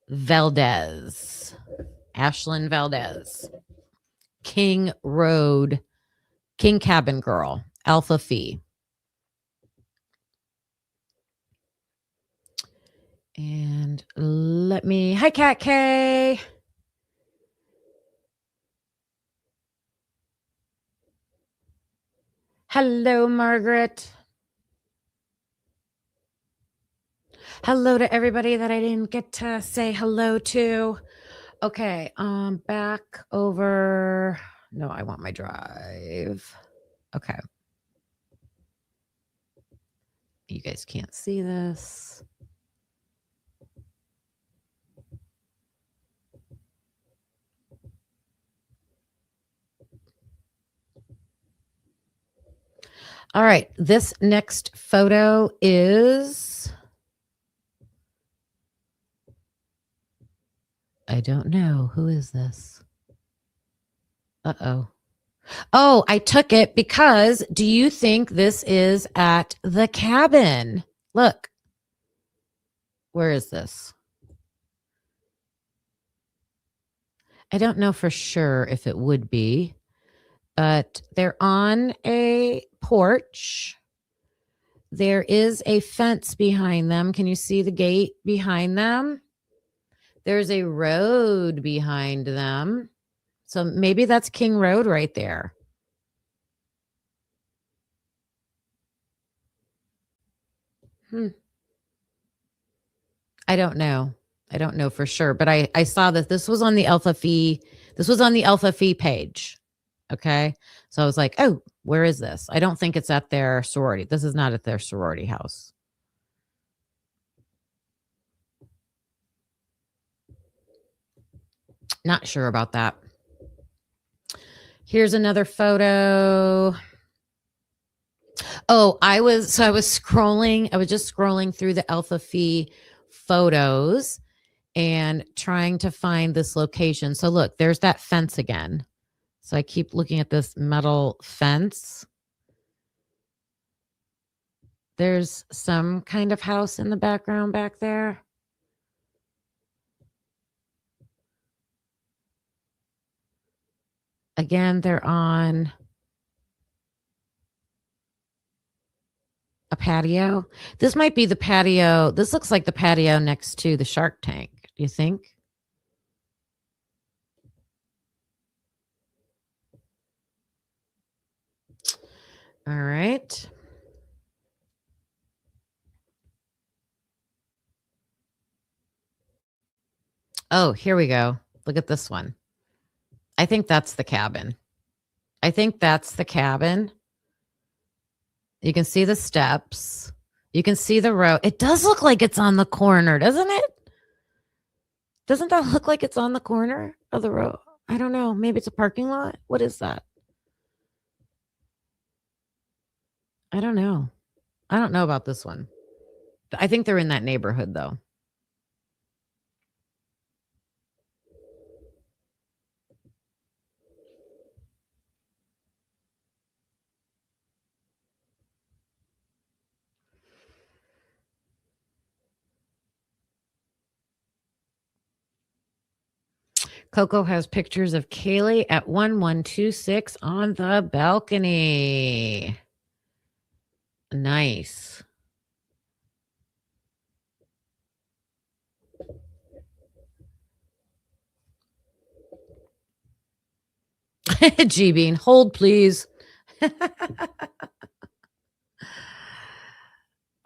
Valdez. King Road, King Cabin Girl, Alpha Phi. And hi, Cat K. Hello, Margaret. Hello to everybody that I didn't get to say hello to. Okay, back over. No, I want my drive. Okay. You guys can't see this. All right, this next photo is, I don't know. Who is this? Uh-oh. Oh, I took it because do you think this is at the cabin? Look. Where is this? I don't know for sure if it would be, but they're on a porch. There is a fence behind them. Can you see the gate behind them? There's a road behind them. So maybe that's King Road right there. I don't know. I don't know for sure, but I saw that this was on the Alpha Phi. This was on the Alpha Phi page. Okay. So I was like, oh, where is this? I don't think it's at their sorority. This is not at their sorority house. Not sure about that. Here's another photo. Oh, I was just scrolling through the Alpha Phi photos and trying to find this location. So look, there's that fence again. So I keep looking at this metal fence. There's some kind of house in the background back there. Again, they're on a patio. This might be the patio. This looks like the patio next to the Shark Tank. Do you think? All right. Oh, here we go. Look at this one. I think that's the cabin. You can see the steps. You can see the road. It does look like it's on the corner, doesn't it? Doesn't that look like it's on the corner of the road? I don't know. Maybe it's a parking lot. What is that? I don't know. I don't know about this one. I think they're in that neighborhood, though. Coco has pictures of Kaylee at 1126 on the balcony. Nice. G-Bean, hold please.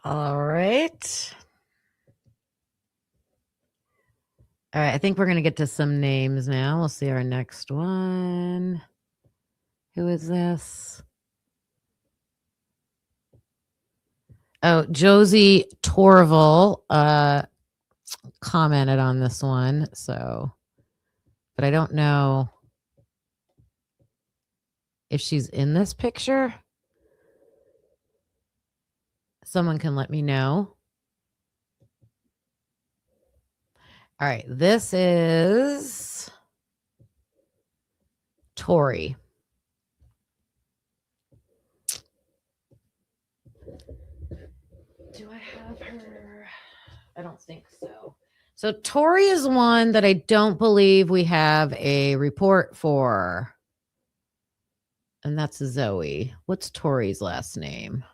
All right. All right, I think we're going to get to some names now. We'll see our next one. Who is this? Oh, Josie Torval commented on this one, so, but I don't know if she's in this picture. Someone can let me know. All right, this is Tori. Do I have her? I don't think so. So Tori is one that I don't believe we have a report for. And that's Zoe. What's Tori's last name?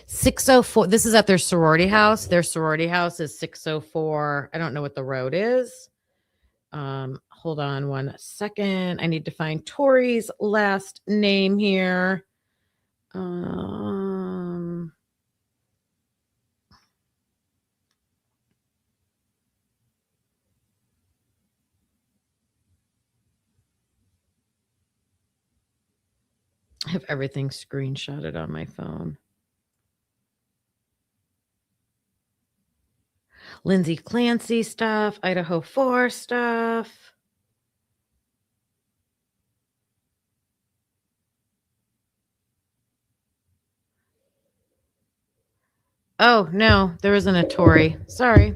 604. This is at their sorority house. Their sorority house is 604. I don't know what the road is. Hold on one second. I need to find Tori's last name here. I have everything screenshotted on my phone. Lindsay Clancy stuff, Idaho 4 stuff. Oh, no, there isn't a Tori. Sorry.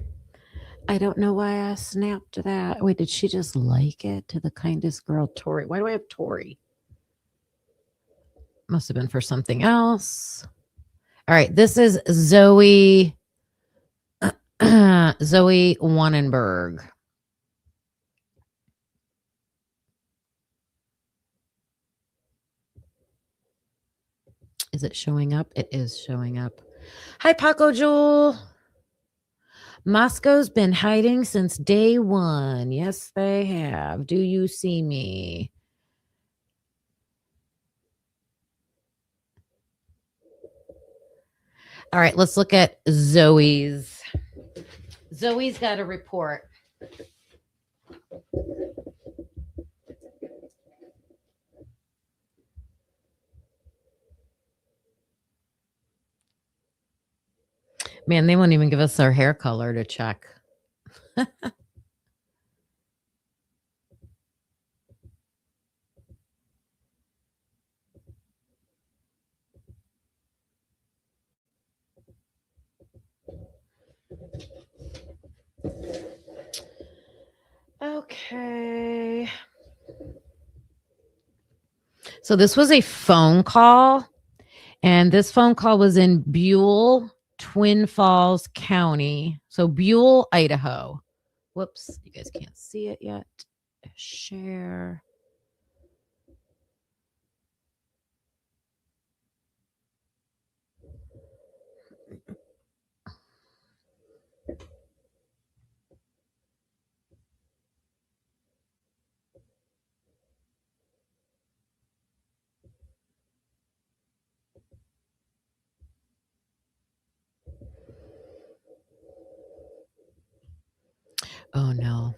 I don't know why I snapped that. Wait, did she just like it? To the kindest girl, Tori. Why do I have Tori? Must have been for something else. All right, this is Zoe Zoe Wannenberg. Is it showing up? It is showing up. Hi, Paco Jewel. Moscow's been hiding since day one. Yes, they have. Do you see me? All right, let's look at Zoe's. Zoe's got a report. Man, they won't even give us our hair color to check. Okay. So this was a phone call, and this phone call was in Buell, Twin Falls County. So Buell, Idaho. Whoops, you guys can't see it yet. Share. Oh no.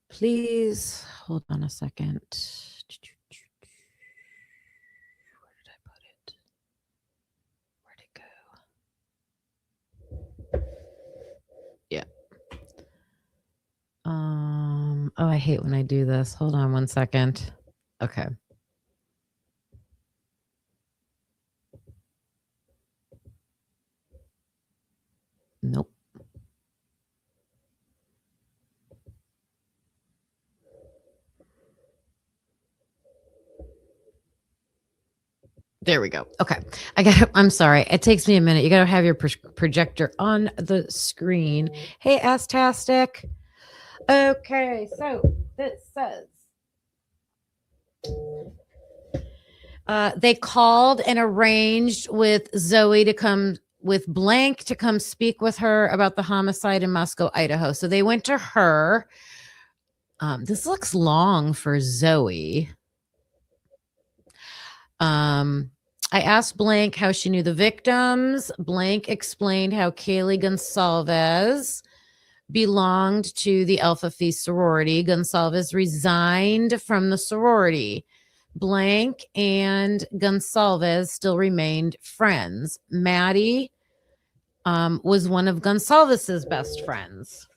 Please hold on a second. hate when I do this. Hold on one second. Okay. Nope. There we go. Okay. I'm sorry. It takes me a minute. You got to have your projector on the screen. Hey, Astastic. Okay. So this says they called and arranged with Zoe to come with Blank to come speak with her about the homicide in Moscow, Idaho. So they went to her. This looks long for Zoe. I asked Blank how she knew the victims. Blank explained how Kaylee Gonsalves belonged to the Alpha Phis sorority. Gonsalves resigned from the sorority. Blank and Gonsalves still remained friends. Maddie was one of Gonsalves's best friends.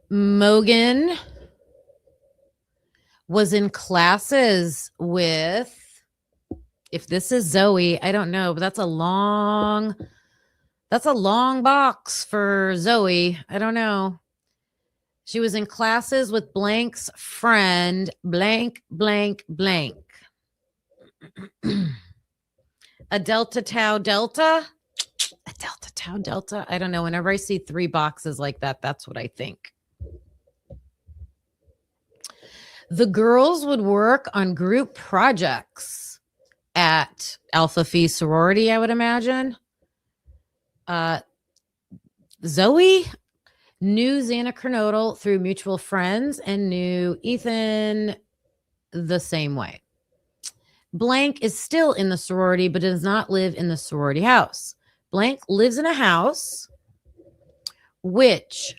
Mogan was in classes with, if this is Zoe, I don't know, but that's a long box for Zoe. I don't know. She was in classes with Blank's friend, blank, blank, blank. A Delta Tau Delta? A Delta Tau Delta? I don't know. Whenever I see 3 boxes like that, that's what I think. The girls would work on group projects at Alpha Phi sorority, I would imagine. Zoe knew Xana Kernodle through mutual friends and knew Ethan the same way. Blank is still in the sorority, but does not live in the sorority house. Blank lives in a house which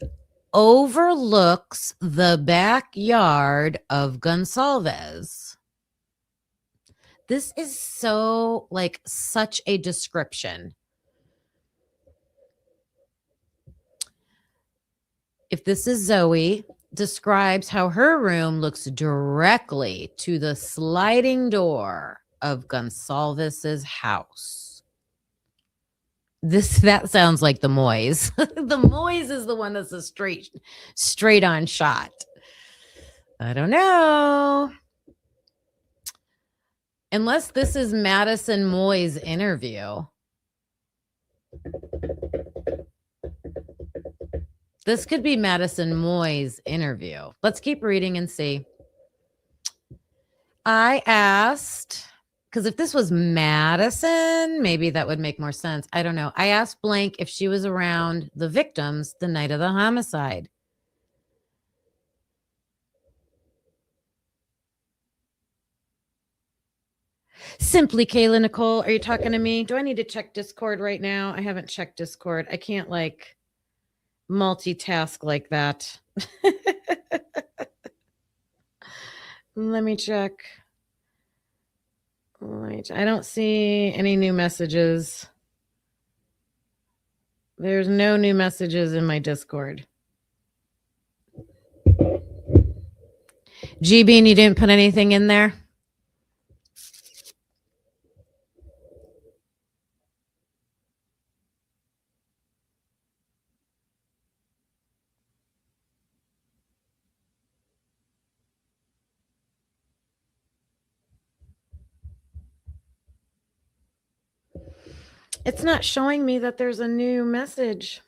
overlooks the backyard of Gonsalves. This is so like such a description. If this is Zoe, describes how her room looks directly to the sliding door of Gonsalves's house. That sounds like the Moyes. The Moyes is the one that's a straight on shot. I don't know. Unless this is Madison Moyes' interview. This could be Madison Moyes' interview. Let's keep reading and see. I asked, because if this was Madison, maybe that would make more sense. I don't know. I asked Blank if she was around the victims the night of the homicide. Simply Kayla Nicole, are you talking to me? Do I need to check Discord right now? I haven't checked Discord. I can't like multitask like that. Let me check. I don't see any new messages. There's no new messages in my Discord. G-Bean, you didn't put anything in there? It's not showing me that there's a new message.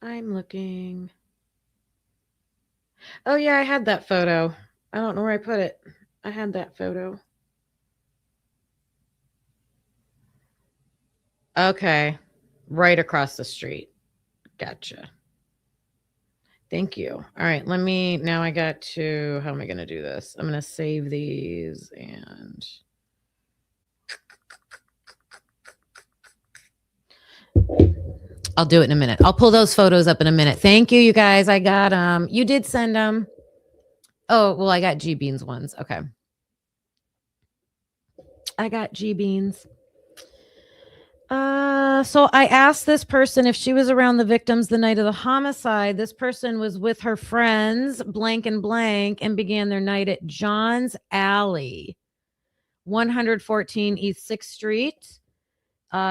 I'm looking. Oh, yeah, I had that photo. I don't know where I put it. I had that photo. Okay. Right across the street. Gotcha. Thank you. All right, now I got to, how am I going to do this? I'm going to save these and I'll do it in a minute. I'll pull those photos up in a minute. Thank you, you guys. I got them. You did send them. Oh, well, I got G-Bean's ones. Okay. I got G beans. So I asked this person if she was around the victims the night of the homicide. This person was with her friends, blank and blank, and began their night at John's Alley, 114 East 6th Street.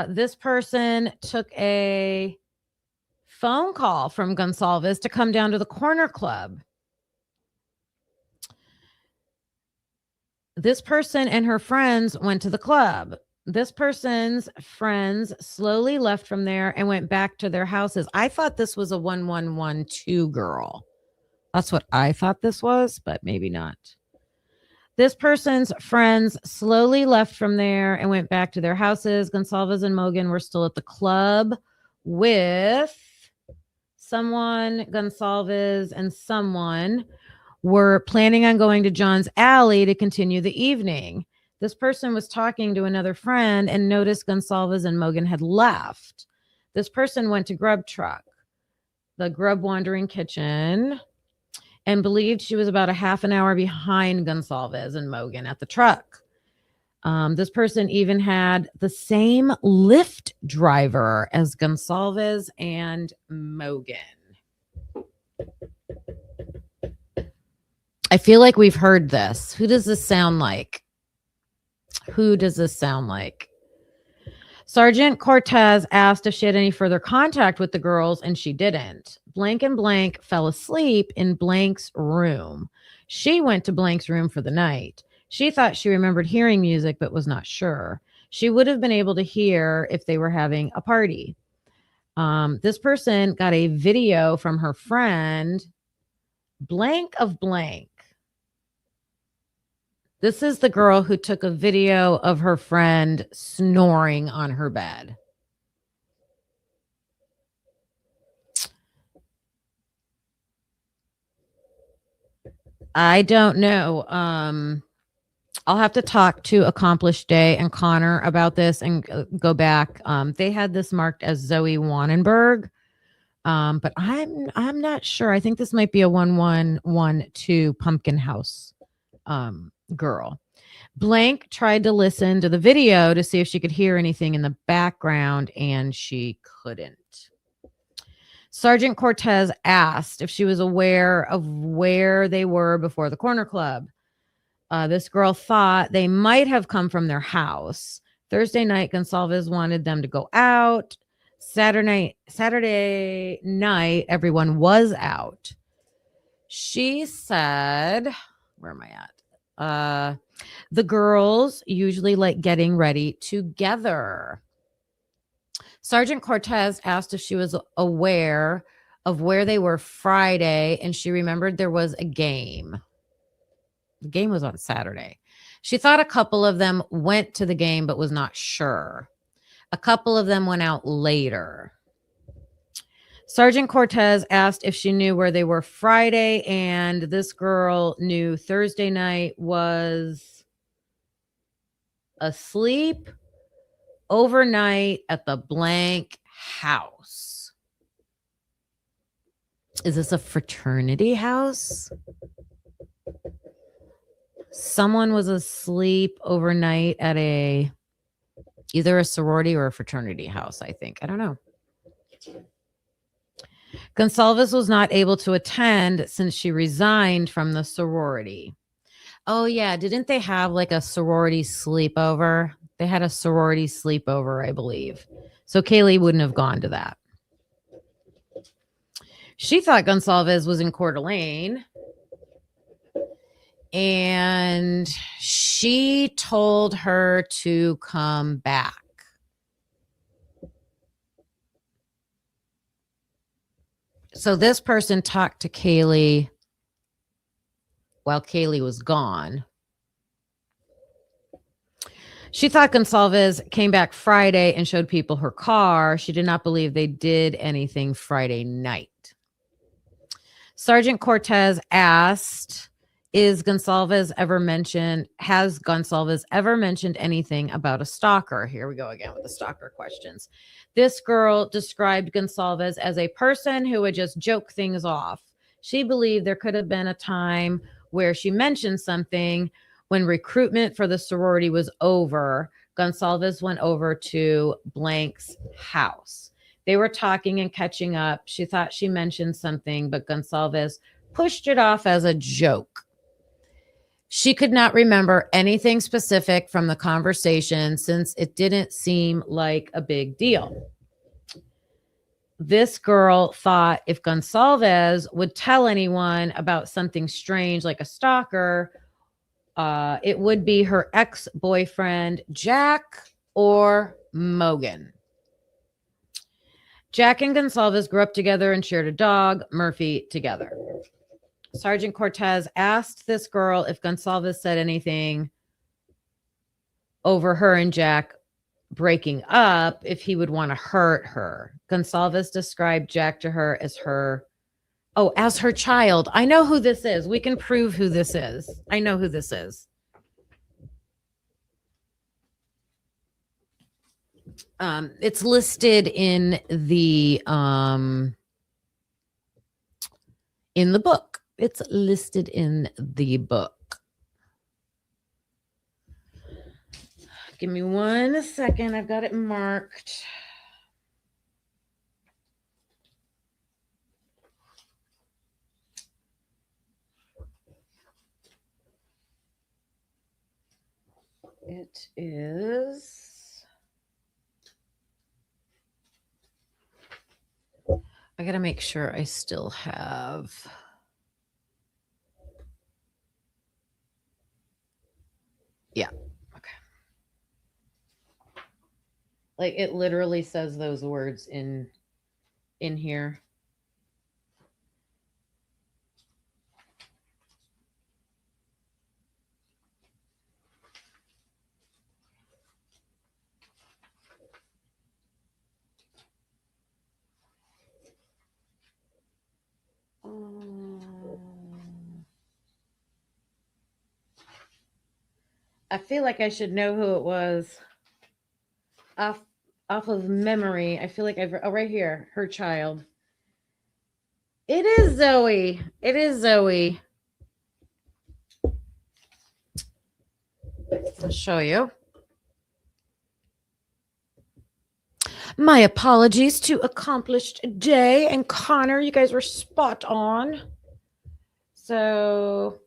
This person took a phone call from Gonsalves to come down to the corner club. This person and her friends went to the club. This person's friends slowly left from there and went back to their houses. I thought this was a 1112 girl. That's what I thought this was, but maybe not. This person's friends slowly left from there and went back to their houses. Gonsalves and Mogan were still at the club with someone. Gonsalves and someone were planning on going to John's Alley to continue the evening. This person was talking to another friend and noticed Gonsalves and Mogan had left. This person went to Grub Truck, the Grub Wandering Kitchen, and believed she was about a half an hour behind Gonsalves and Mogan at the truck. This person even had the same Lyft driver as Gonsalves and Mogan. I feel like we've heard this. Who does this sound like? Who does this sound like? Sergeant Cortez asked if she had any further contact with the girls, and she didn't. Blank and Blank fell asleep in Blank's room. She went to Blank's room for the night. She thought she remembered hearing music, but was not sure. She would have been able to hear if they were having a party. This person got a video from her friend, Blank of Blank. This is the girl who took a video of her friend snoring on her bed. I don't know. I'll have to talk to Accomplished Day and Connor about this and go back. They had this marked as Zoe Wannenberg, but I'm not sure. I think this might be a 1112 Pumpkin House girl. Blank tried to listen to the video to see if she could hear anything in the background, and she couldn't. Sergeant Cortez asked if she was aware of where they were before the corner club. This girl thought they might have come from their house. Thursday night, Gonsalves wanted them to go out. Saturday night, everyone was out. She said, where am I at? The girls usually like getting ready together. Sergeant Cortez asked if she was aware of where they were Friday, and she remembered there was a game. The game was on Saturday. She thought a couple of them went to the game, but was not sure. A couple of them went out later. Sergeant Cortez asked if she knew where they were Friday, and this girl knew Thursday night was asleep overnight at the blank house. Is this a fraternity house? Someone was asleep overnight at either a sorority or a fraternity house, I think. I don't know. Gonsalves was not able to attend since she resigned from the sorority. Oh, yeah. Didn't they have like a sorority sleepover? They had a sorority sleepover, I believe. So Kaylee wouldn't have gone to that. She thought Gonsalves was in Coeur d'Alene. And she told her to come back. So this person talked to Kaylee while Kaylee was gone. She thought Gonsalves came back Friday and showed people her car. She did not believe they did anything Friday night. Sergeant Cortez asked, has Gonsalves ever mentioned anything about a stalker? Here we go again with the stalker questions. This girl described Gonsalves as a person who would just joke things off. She believed there could have been a time where she mentioned something When recruitment for the sorority was over, Gonsalves went over to Blank's house. They were talking and catching up. She thought she mentioned something, but Gonsalves pushed it off as a joke. She could not remember anything specific from the conversation since it didn't seem like a big deal. This girl thought if Gonsalves would tell anyone about something strange like a stalker, it would be her ex-boyfriend, Jack or Mogan. Jack and Gonsalves grew up together and shared a dog, Murphy, together. Sergeant Cortez asked this girl if Gonsalves said anything over her and Jack breaking up, if he would want to hurt her. Gonsalves described Jack to her as her child. I know who this is. We can prove who this is. I know who this is. It's listed in the book. It's listed in the book. Give me 1 second. I've got it marked. It is. I got to make sure I still have. Yeah. Okay. Like it literally says those words in here. I feel like I should know who it was. Off of memory. I feel like right here, her child. It is Zoe. It is Zoe. I'll show you. My apologies to Accomplished Day and Connor. You guys were spot on. So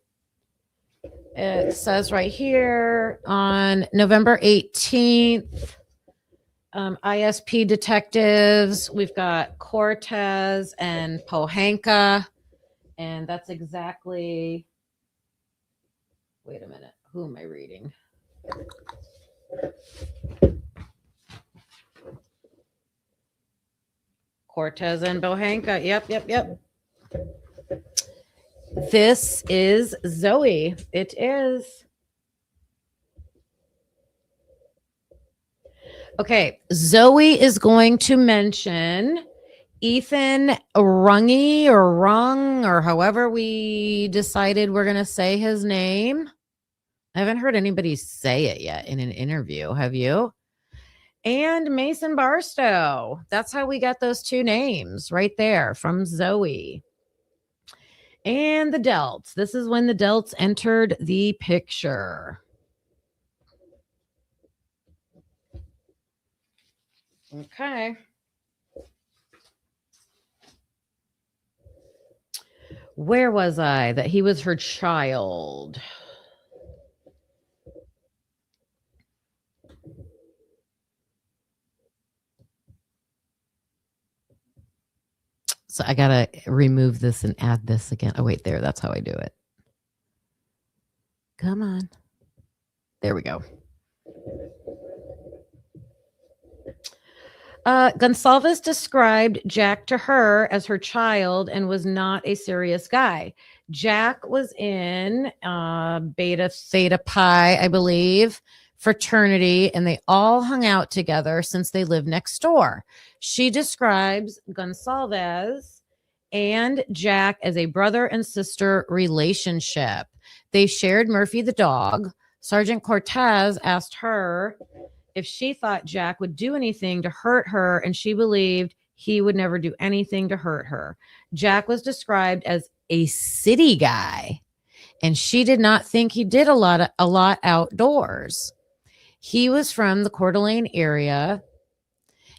it says right here on November 18th, ISP detectives, we've got Cortez and Pohanka, and that's exactly, wait a minute, who am I reading? Cortez and Pohanka, yep. This is Zoe. It is. Okay, Zoe is going to mention Ethan Rungy or Rung or however we decided we're going to say his name. I haven't heard anybody say it yet in an interview. Have you? And Mason Barstow. That's how we got those two names right there from Zoe. And the Delts. This is when the Delts entered the picture. Okay. Where was I? That he was her child. So I got to remove this and add this again. Oh, wait, there. That's how I do it. Come on. There we go. Gonsalves described Jack to her as her child and was not a serious guy. Jack was in Beta Theta Pi, I believe, fraternity, and they all hung out together since they lived next door. She describes Gonsalves and Jack as a brother and sister relationship. They shared Murphy the dog. Sergeant Cortez asked her if she thought Jack would do anything to hurt her, and she believed he would never do anything to hurt her. Jack was described as a city guy and she did not think he did a lot outdoors. He was from the Coeur d'Alene area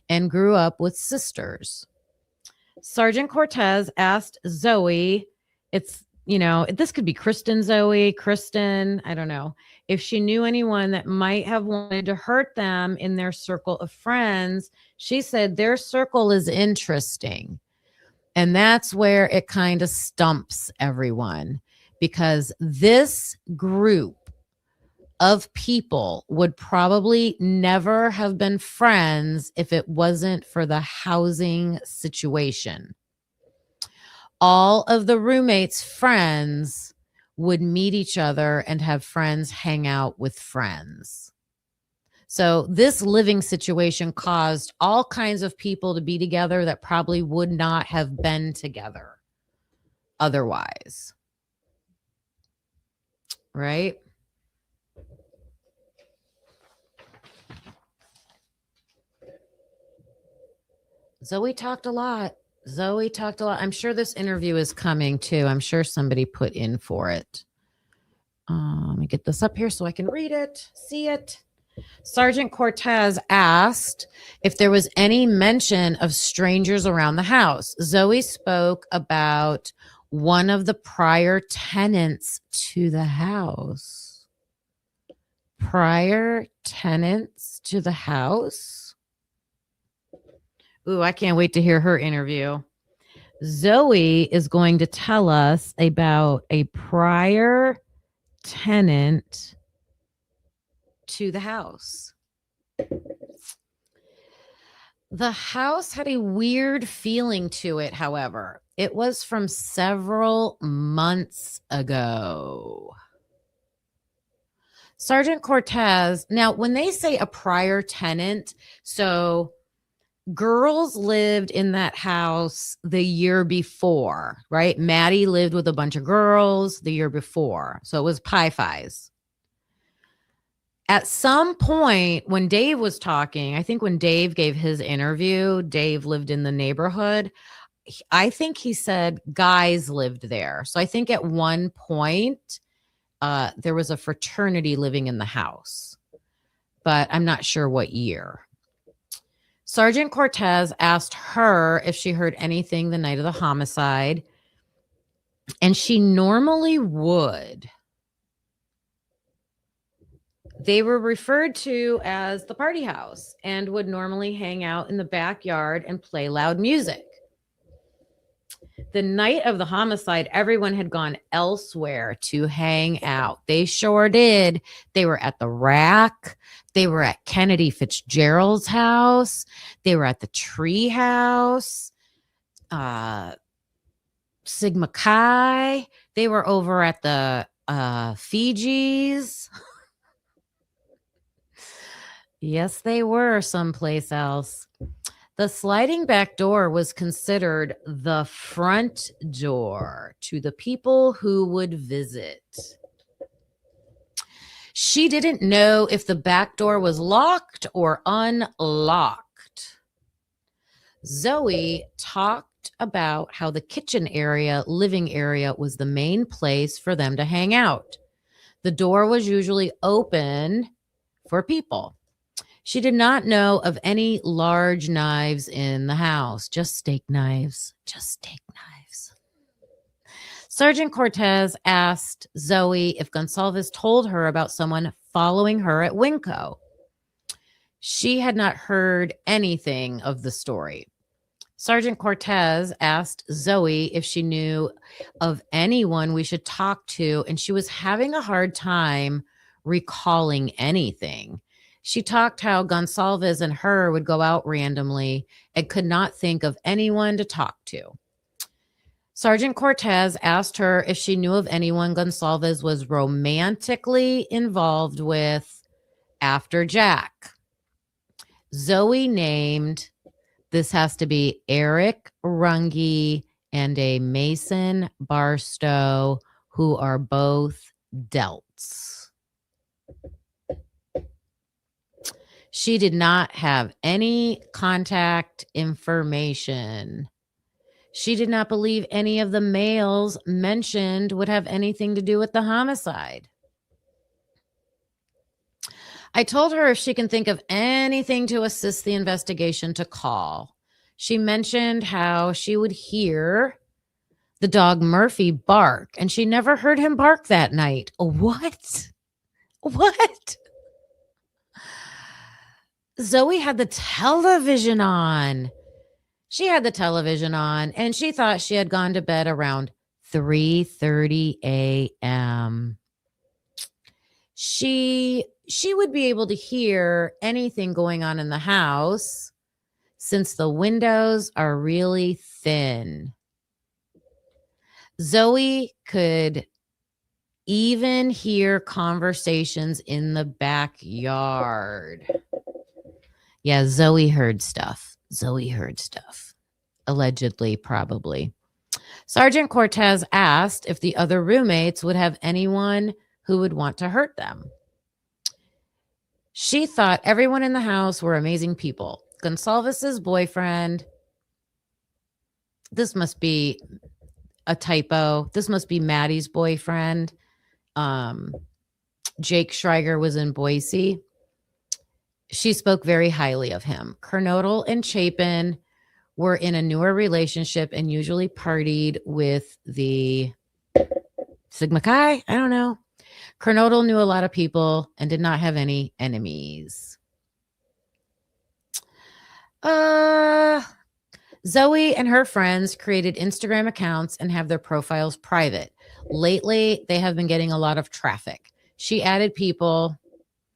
and grew up with sisters. Sergeant Cortez asked Zoe, this could be Kristen Zoe, Kristen, I don't know, if she knew anyone that might have wanted to hurt them in their circle of friends. She said their circle is interesting. And that's where it kind of stumps everyone, because this group of people would probably never have been friends if it wasn't for the housing situation. All of the roommates' friends would meet each other and have friends hang out with friends. So this living situation caused all kinds of people to be together that probably would not have been together otherwise. Right? Zoe talked a lot. I'm sure this interview is coming too. I'm sure somebody put in for it. Let me get this up here so I can read it, see it. Sergeant Cortez asked if there was any mention of strangers around the house. Zoe spoke about one of the prior tenants to the house. Prior tenants to the house? Ooh, I can't wait to hear her interview. Zoe is going to tell us about a prior tenant to the house. The house had a weird feeling to it, however. It was from several months ago. Sergeant Cortez, now when they say a prior tenant, so girls lived in that house the year before, right? Maddie lived with a bunch of girls the year before. So it was Phis. At some point when Dave was talking, I think when Dave gave his interview, Dave lived in the neighborhood. I think he said guys lived there. So I think at one point there was a fraternity living in the house, but I'm not sure what year. Sergeant Cortez asked her if she heard anything the night of the homicide, and she normally would. They were referred to as the party house and would normally hang out in the backyard and play loud music. The night of the homicide, everyone had gone elsewhere to hang out. They sure did. They were at the Rack. They were at Kennedy Fitzgerald's house. They were at the Tree House. Sigma Chi. They were over at the Fijis. Yes, they were someplace else. The sliding back door was considered the front door to the people who would visit. She didn't know if the back door was locked or unlocked. Zoe talked about how the kitchen area, living area, was the main place for them to hang out. The door was usually open for people. She did not know of any large knives in the house, just steak knives, Sergeant Cortez asked Zoe if Gonsalves told her about someone following her at Winco. She had not heard anything of the story. Sergeant Cortez asked Zoe if she knew of anyone we should talk to, and she was having a hard time recalling anything. She talked how Gonsalves and her would go out randomly and could not think of anyone to talk to. Sergeant Cortez asked her if she knew of anyone Gonsalves was romantically involved with after Jack. Zoe named, this has to be Eric Runge and a Mason Barstow, who are both Delts. She did not have any contact information She did not believe any of the males mentioned would have anything to do with the homicide. I told her if she can think of anything to assist the investigation to call. She mentioned how she would hear the dog Murphy bark, and she never heard him bark that night. What? What? Zoe had the television on. She had the television on, and she thought she had gone to bed around 3:30 a.m. She would be able to hear anything going on in the house since the windows are really thin. Zoe could even hear conversations in the backyard. Yeah, Zoe heard stuff. Allegedly, probably. Sergeant Cortez asked if the other roommates would have anyone who would want to hurt them. She thought everyone in the house were amazing people. Gonsalves's boyfriend, this must be a typo. This must be Maddie's boyfriend. Jake Schreiger was in Boise. She spoke very highly of him. Kernodle and Chapin were in a newer relationship and usually partied with the Sigma Chi. I don't know. Kernodle knew a lot of people and did not have any enemies. Zoe and her friends created Instagram accounts and have their profiles private. Lately, they have been getting a lot of traffic. She added people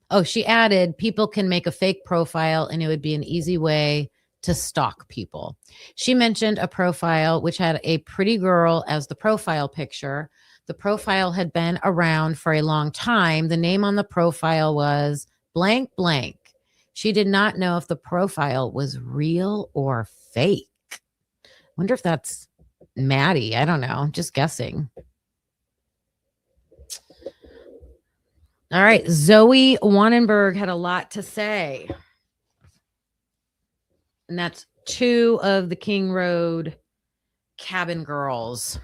can make a fake profile and it would be an easy way to stalk people. She mentioned a profile which had a pretty girl as the profile picture. The profile had been around for a long time. The name on the profile was blank blank. She did not know if the profile was real or fake. Wonder if that's Maddie. I don't know. I'm just guessing. All right. Zoe Wannenberg had a lot to say. And that's 2 of the King Road cabin girls.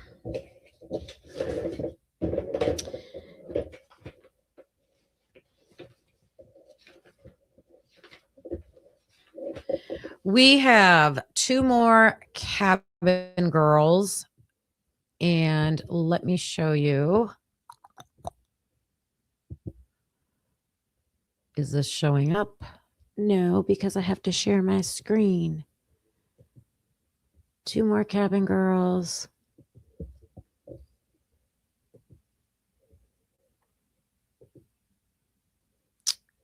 We have 2 more cabin girls, and let me show you. Is this showing up? No, because I have to share my screen. 2 more cabin girls.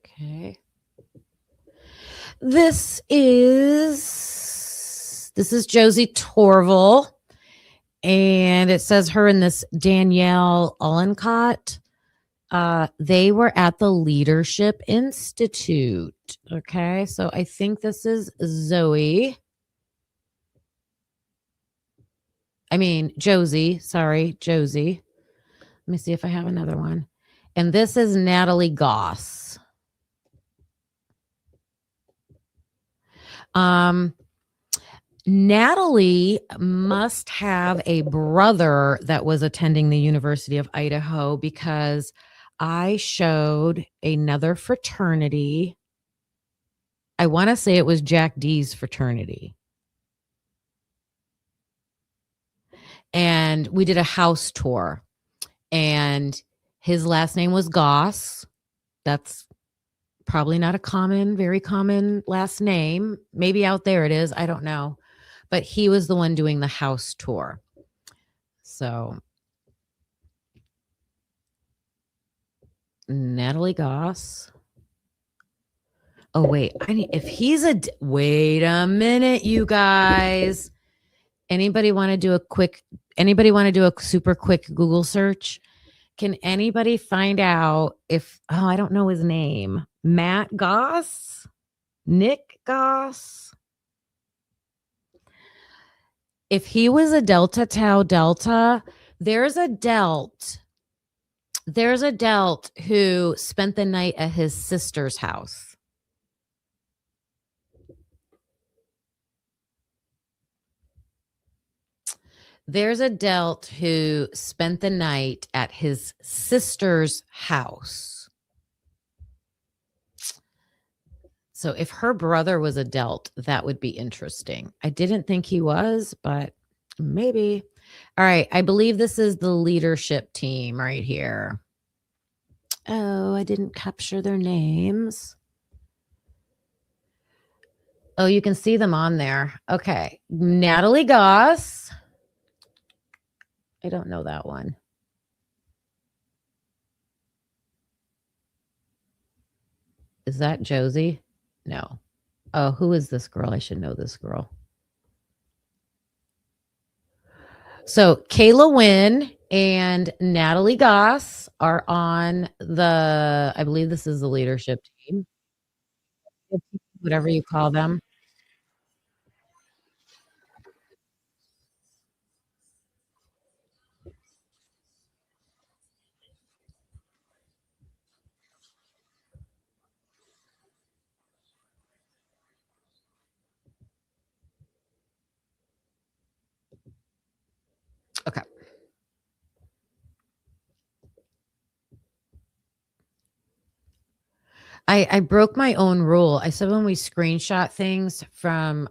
Okay. This is Josie Torval, and it says her and this Danielle Ullencott. They were at the Leadership Institute. Okay, so I think this is Josie. Sorry, Josie. Let me see if I have another one. And this is Natalie Goss. Natalie must have a brother that was attending the University of Idaho, because I showed another fraternity. I want to say it was Jack D's fraternity. And we did a house tour, and his last name was Goss. That's probably not a very common last name. Maybe out there it is. I don't know. But he was the one doing the house tour. So Natalie Goss. Oh, wait. Wait a minute, you guys. Anybody want to do a super quick Google search? Can anybody find out if, I don't know his name. Matt Goss? Nick Goss? If he was a Delta Tau Delta, there's a Delt who spent the night at his sister's house. There's a Delt who spent the night at his sister's house. So if her brother was a Delt, that would be interesting. I didn't think he was, but maybe. All right. I believe this is the leadership team right here. Oh, I didn't capture their names. Oh, you can see them on there. Okay. Natalie Goss. I don't know that one. Is that Josie? No. Oh, who is this girl? I should know this girl. So Kayla Wynn and Natalie Goss are on the, I believe this is the leadership team, whatever you call them. Okay. I broke my own rule. I said when we screenshot things from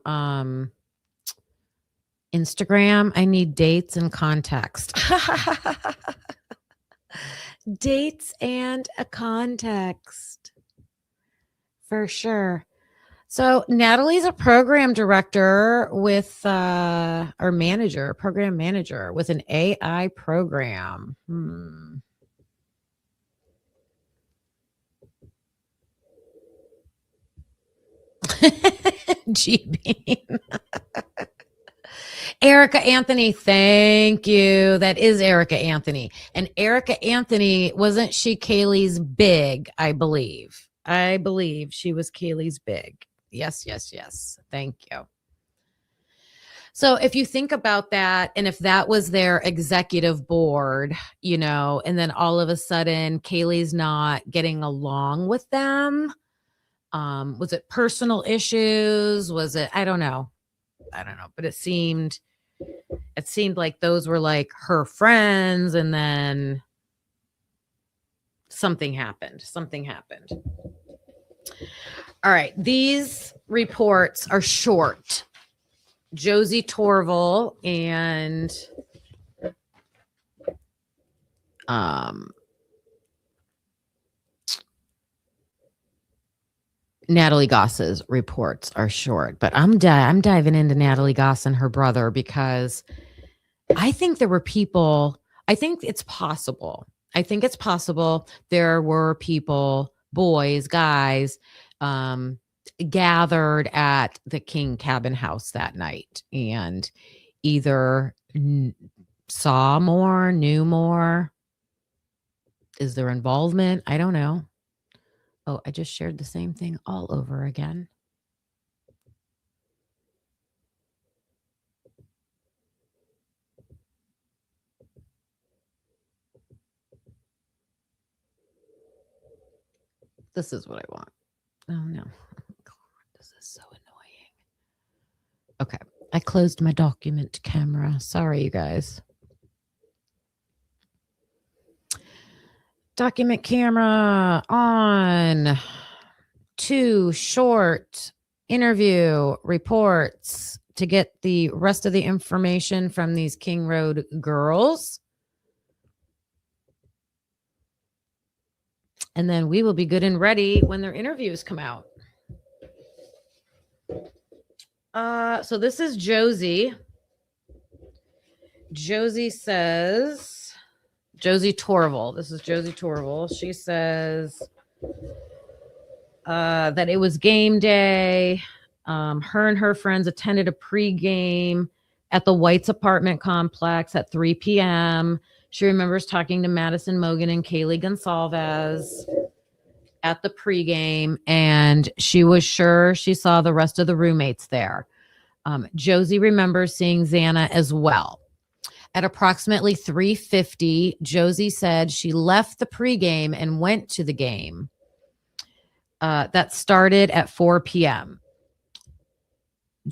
Instagram, I need dates and context. Dates and a context. For sure. So Natalie's a program director with or manager, program manager with an AI program. G-Bean. Erica Anthony, thank you. That is Erica Anthony. And Erica Anthony, wasn't she Kaylee's big, I believe. I believe she was Kaylee's big. Yes, yes, yes. Thank you. So if you think about that, and if that was their executive board, you know, and then all of a sudden Kaylee's not getting along with them, was it personal issues? Was it, I don't know, but it seemed like those were like her friends, and then something happened. All right, these reports are short. Josie Torval and Natalie Goss's reports are short, but I'm diving into Natalie Goss and her brother because I think there were people, I think it's possible there were people, boys, guys, gathered at the King Cabin House that night and either saw more, knew more. Is there involvement? I don't know. Oh, I just shared the same thing all over again. This is what I want. Oh, no. This is so annoying. Okay. I closed my document camera. Sorry, you guys. Document camera on. 2 short interview reports to get the rest of the information from these King Road girls. And then we will be good and ready when their interviews come out. So this is Josie. Josie says, Josie Torval. This is Josie Torval. She says that it was game day. Her and her friends attended a pregame at the White's apartment complex at 3 p.m. She remembers talking to Madison Mogan and Kaylee Gonsalves at the pregame, and she was sure she saw the rest of the roommates there. Josie remembers seeing Xana as well. At approximately 3:50, Josie said she left the pregame and went to the game that started at 4 p.m.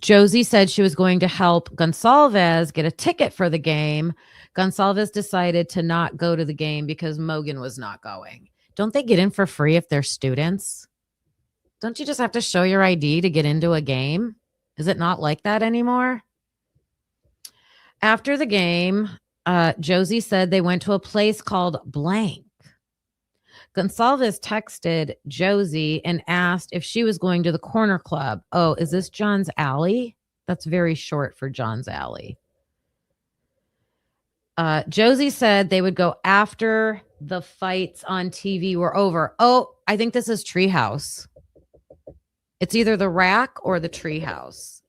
Josie said she was going to help Gonsalves get a ticket for the game. Gonsalves decided to not go to the game because Mogan was not going. Don't they get in for free if they're students? Don't you just have to show your ID to get into a game? Is it not like that anymore? After the game, Josie said they went to a place called Blank. Gonsalves texted Josie and asked if she was going to the corner club. Oh, is this John's Alley? That's very short for John's Alley. Josie said they would go after the fights on TV were over. Oh, I think this is Treehouse. It's either the Rack or the Treehouse.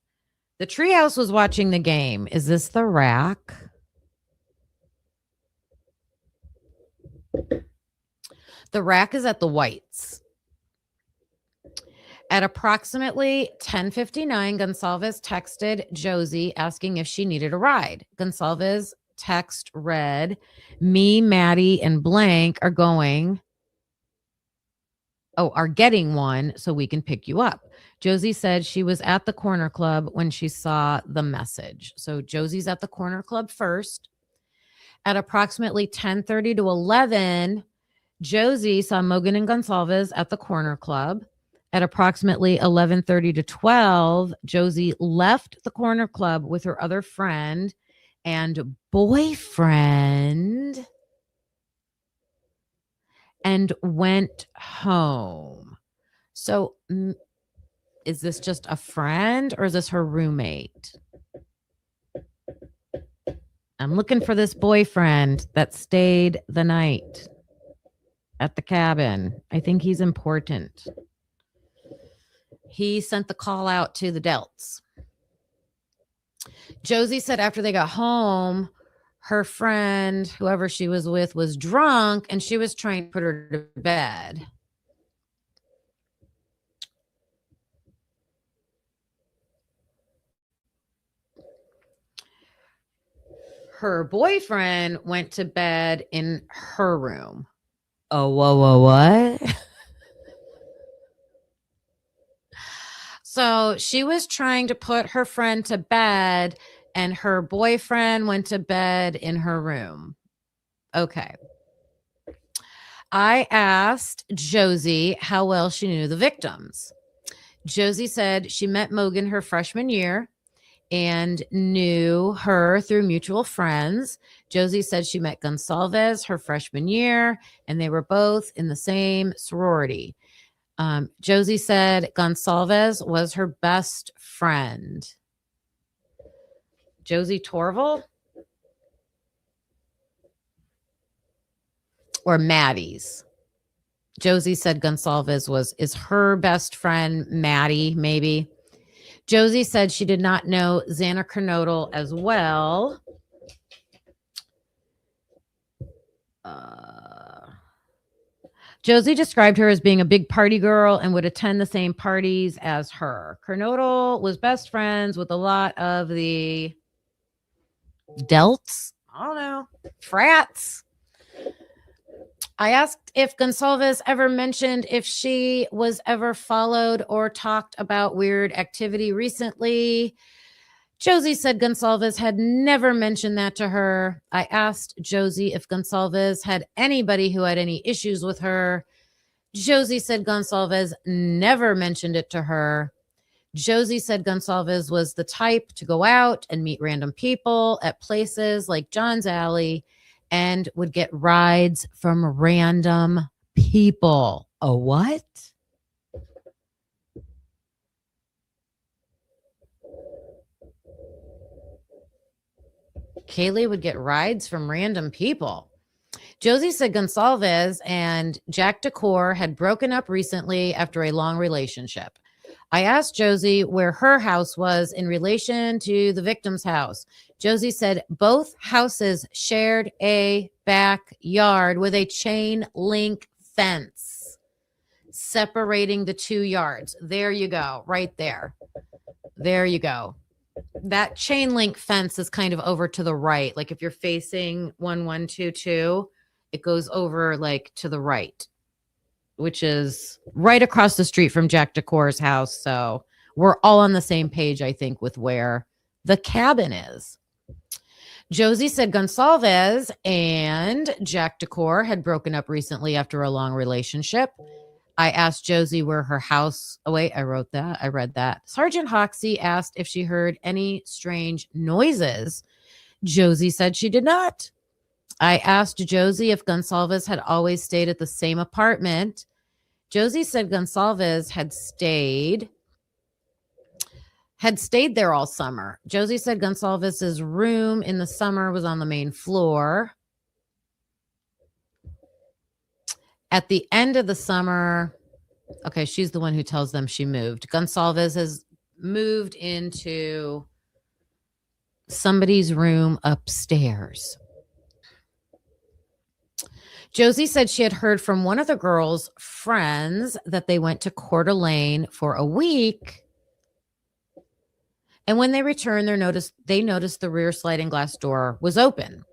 The Treehouse was watching the game. Is this the Rack? The Rack is at the Whites. At approximately 10:59, Gonsalves texted Josie asking if she needed a ride. Gonsalves' text read, "Me, Maddie, and Blank are getting one so we can pick you up." Josie said she was at the corner club when she saw the message. So Josie's at the corner club first. At approximately 10:30 to 11, Josie saw Mogan and Gonsalves at the corner club. At approximately 11:30 to 12, Josie left the corner club with her other friend and boyfriend and went home. So is this just a friend or is this her roommate? I'm looking for this boyfriend that stayed the night at the cabin. I think he's important. He sent the call out to the Delts. Josie said after they got home, her friend, whoever she was with, was drunk and she was trying to put her to bed. Her boyfriend went to bed in her room. Oh, whoa, what? So she was trying to put her friend to bed and her boyfriend went to bed in her room. Okay. I asked Josie how well she knew the victims. Josie said she met Mogan her freshman year and knew her through mutual friends. Josie said she met Gonsalves her freshman year and they were both in the same sorority. Josie said Gonsalves was her best friend. Josie Torval or Maddie's? Josie said Gonsalves is her best friend, Maddie, maybe. Josie said she did not know Xana Kernodle as well. Josie described her as being a big party girl and would attend the same parties as her. Kernodle was best friends with a lot of the Delts. I don't know. Frats. I asked if Gonsalves ever mentioned if she was ever followed or talked about weird activity recently. Josie said Gonsalves had never mentioned that to her. I asked Josie if Gonsalves had anybody who had any issues with her. Josie said Gonsalves never mentioned it to her. Josie said Gonsalves was the type to go out and meet random people at places like John's Alley and would get rides from random people. A what? Kaylee would get rides from random people. Josie said Gonsalves and Jack Decor had broken up recently after a long relationship. I asked Josie where her house was in relation to the victim's house. Josie said both houses shared a backyard with a chain link fence separating the 2 yards. There you go, right there. There you go. That chain link fence is kind of over to the right. Like if you're facing 1122, it goes over like to the right, which is right across the street from Jack Decor's house. So we're all on the same page, I think, with where the cabin is. Josie said Gonsalves and Jack Decor had broken up recently after a long relationship. I asked Josie where her house. Oh, wait, I read that. Sergeant Hoxie asked if she heard any strange noises. Josie said she did not. I asked Josie if Gonsalves had always stayed at the same apartment. Josie said Gonsalves had stayed there all summer. Josie said Gonsalves' room in the summer was on the main floor. At the end of the summer, okay, she's the one who tells them she moved. Gonsalves has moved into somebody's room upstairs. Josie said she had heard from one of the girls' friends that they went to Coeur d'Alene for a week. And when they returned, they noticed the rear sliding glass door was open.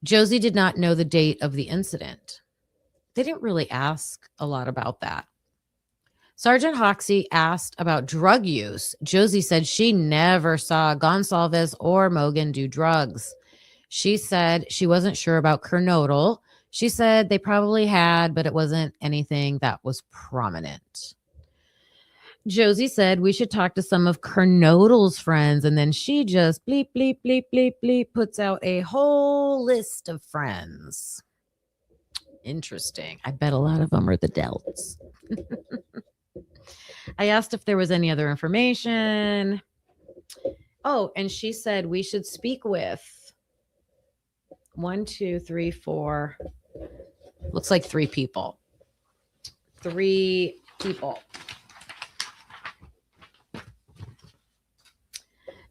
Josie did not know the date of the incident. They didn't really ask a lot about that. Sergeant Hoxie asked about drug use. Josie said she never saw Gonsalves or Mogan do drugs. She said she wasn't sure about Kernodle. She said they probably had, but it wasn't anything that was prominent. Josie said we should talk to some of Kernodle's friends, and then she just bleep, bleep, bleep, bleep, bleep, puts out a whole list of friends. Interesting. I bet a lot of them are the Delts. I asked if there was any other information. Oh, and she said we should speak with 1, 2, 3, 4. Looks like 3 people. 3 people.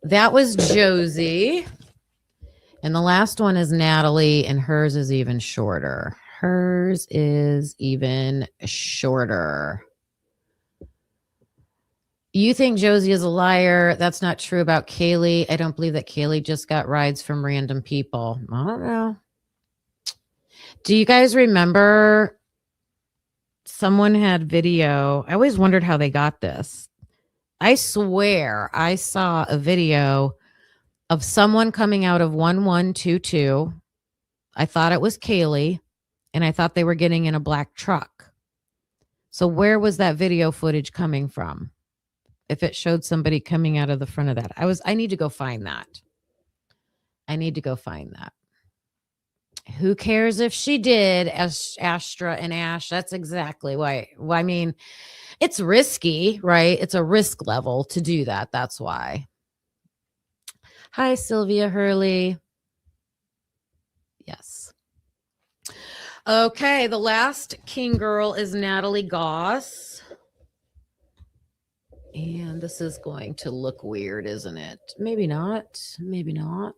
That was Josie. And the last one is Natalie, and hers is even shorter. You think Josie is a liar. That's not true about Kaylee. I don't believe that Kaylee just got rides from random people. I don't know. Do you guys remember someone had video? I always wondered how they got this. I swear I saw a video of someone coming out of 1122. I thought it was Kaylee, and I thought they were getting in a black truck. So where was that video footage coming from? If it showed somebody coming out of the front of that. I need to go find that. Who cares if she did, as Astra and Ash? That's exactly why. I mean, it's risky, right? It's a risk level to do that. That's why. Hi, Sylvia Hurley. Yes. Okay, the last King girl is Natalie Goss. And this is going to look weird, isn't it? Maybe not. Maybe not.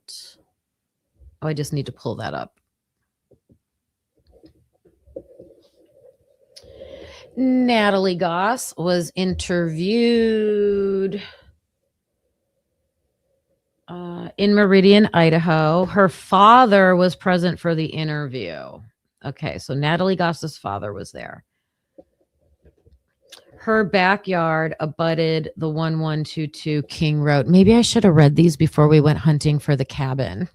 Oh, I just need to pull that up. Natalie Goss was interviewed in Meridian, Idaho. Her father was present for the interview. Okay, so Natalie Goss's father was there. Her backyard abutted the 1122 King Road. Maybe I should have read these before we went hunting for the cabin.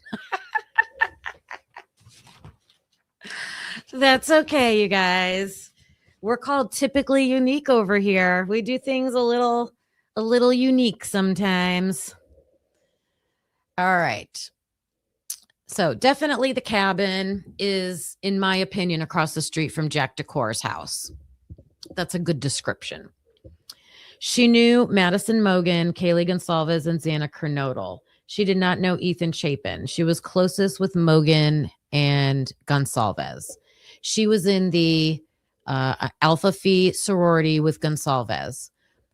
That's okay, you guys. We're called typically unique over here. We do things a little unique sometimes. All right. So definitely the cabin is, in my opinion, across the street from Jack Decor's house. That's a good description. She knew Madison Mogan, Kaylee Gonsalves, and Xana Kernodle. She did not know Ethan Chapin. She was closest with Mogan and Gonsalves. She was in the Alpha Phi sorority with Gonsalves.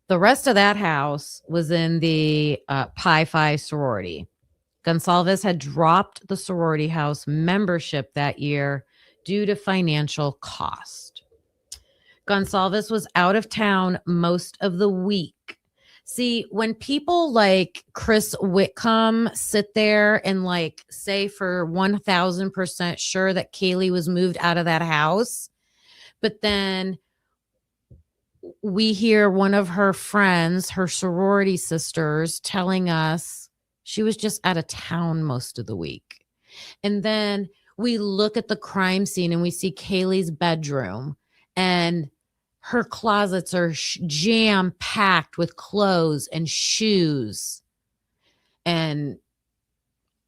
The rest of that house was in the Pi Phi sorority. Gonsalves had dropped the sorority house membership that year due to financial cost. Gonsalves was out of town most of the week. See, when people like Chris Whitcomb sit there and like say for 1000% sure that Kaylee was moved out of that house, but then we hear one of her friends, her sorority sisters, telling us she was just out of town most of the week. And then we look at the crime scene and we see Kaylee's bedroom, and her closets are jam packed with clothes and shoes and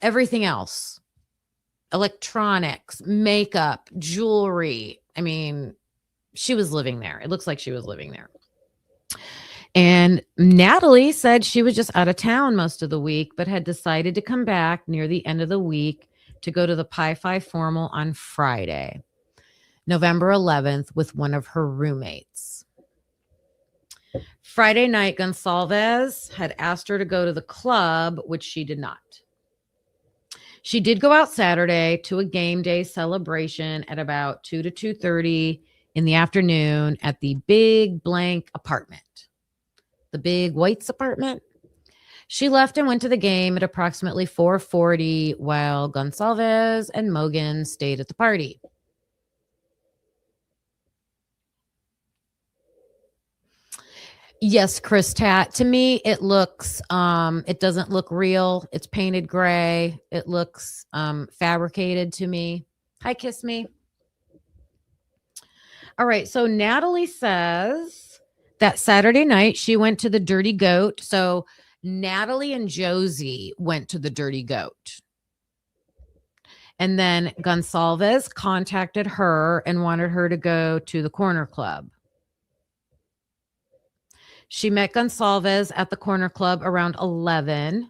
everything else, electronics, makeup, jewelry. I mean, she was living there. It looks like she was living there. And Natalie said she was just out of town most of the week, but had decided to come back near the end of the week to go to the Pi Phi formal on Friday, November 11th, with one of her roommates. Friday night, Gonsalves had asked her to go to the club, which she did not. She did go out Saturday to a game day celebration at about 2 to 2:30 in the afternoon at the Big Blank apartment, the Big White's apartment. She left and went to the game at approximately 4:40 while Gonsalves and Mogan stayed at the party. Yes, Chris Tat. To me, it looks, it doesn't look real. It's painted gray. It looks fabricated to me. Hi, Kiss Me. All right. So Natalie says that Saturday night she went to the Dirty Goat. So Natalie and Josie went to the Dirty Goat. And then Gonsalves contacted her and wanted her to go to the Corner Club. She met Gonsalves at the Corner Club around 11.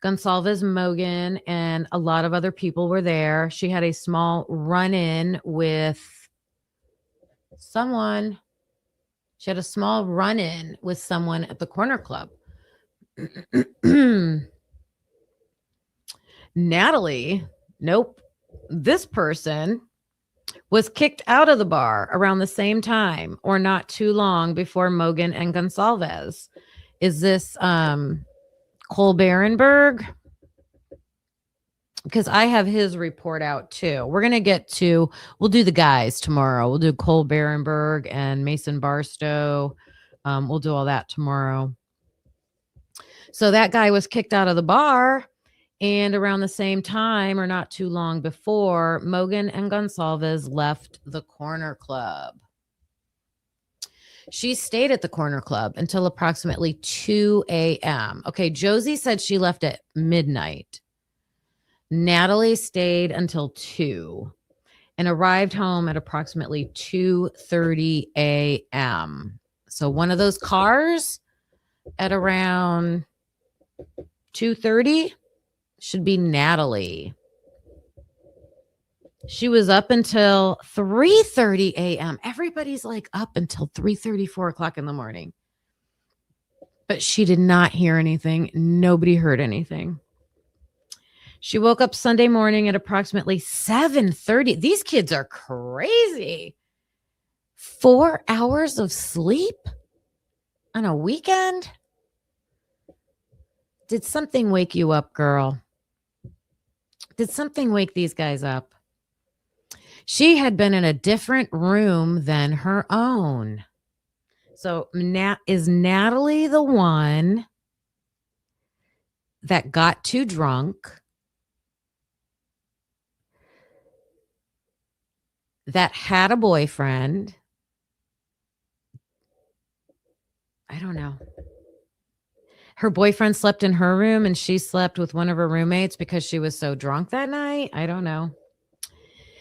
Gonsalves, Mogan, and a lot of other people were there. She had a small run-in with someone. She had a small run-in with someone at the Corner Club. Natalie, nope. This person was kicked out of the bar around the same time or not too long before Mogan and Gonsalves. Is this Cole Berenberg? Because I have his report out too. We're going to get to, we'll do the guys tomorrow. We'll do Cole Berenberg and Mason Barstow. We'll do all that tomorrow. So that guy was kicked out of the bar, and around the same time or not too long before, Mogan and Gonsalves left the Corner Club. She stayed at the Corner Club until approximately 2 a.m. Okay, Josie said she left at midnight. Natalie stayed until 2 and arrived home at approximately 2:30 a.m. So one of those cars at around 2:30 should be Natalie. She was up until 3:30 a.m. Everybody's like up until 3:30, 4 o'clock in the morning. But she did not hear anything. Nobody heard anything. She woke up Sunday morning at approximately 7:30. These kids are crazy. 4 hours of sleep on a weekend? Did something wake you up, girl? Did something wake these guys up? She had been in a different room than her own. So is Natalie the one that got too drunk, that had a boyfriend? I don't know. Her boyfriend slept in her room and she slept with one of her roommates because she was so drunk that night? I don't know.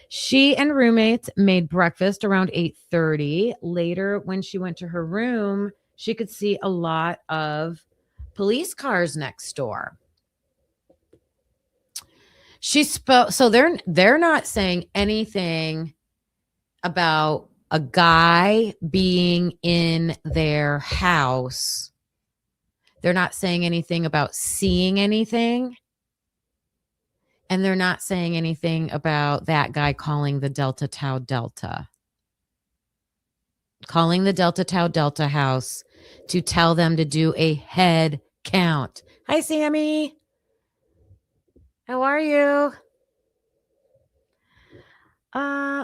She and roommates made breakfast around 8:30. Later, when she went to her room, she could see a lot of police cars next door. She spoke, so they're not saying anything about a guy being in their house. They're not saying anything about seeing anything. And they're not saying anything about that guy calling the Delta Tau Delta. Calling the Delta Tau Delta house to tell them to do a head count. Hi, Sammy. How are you?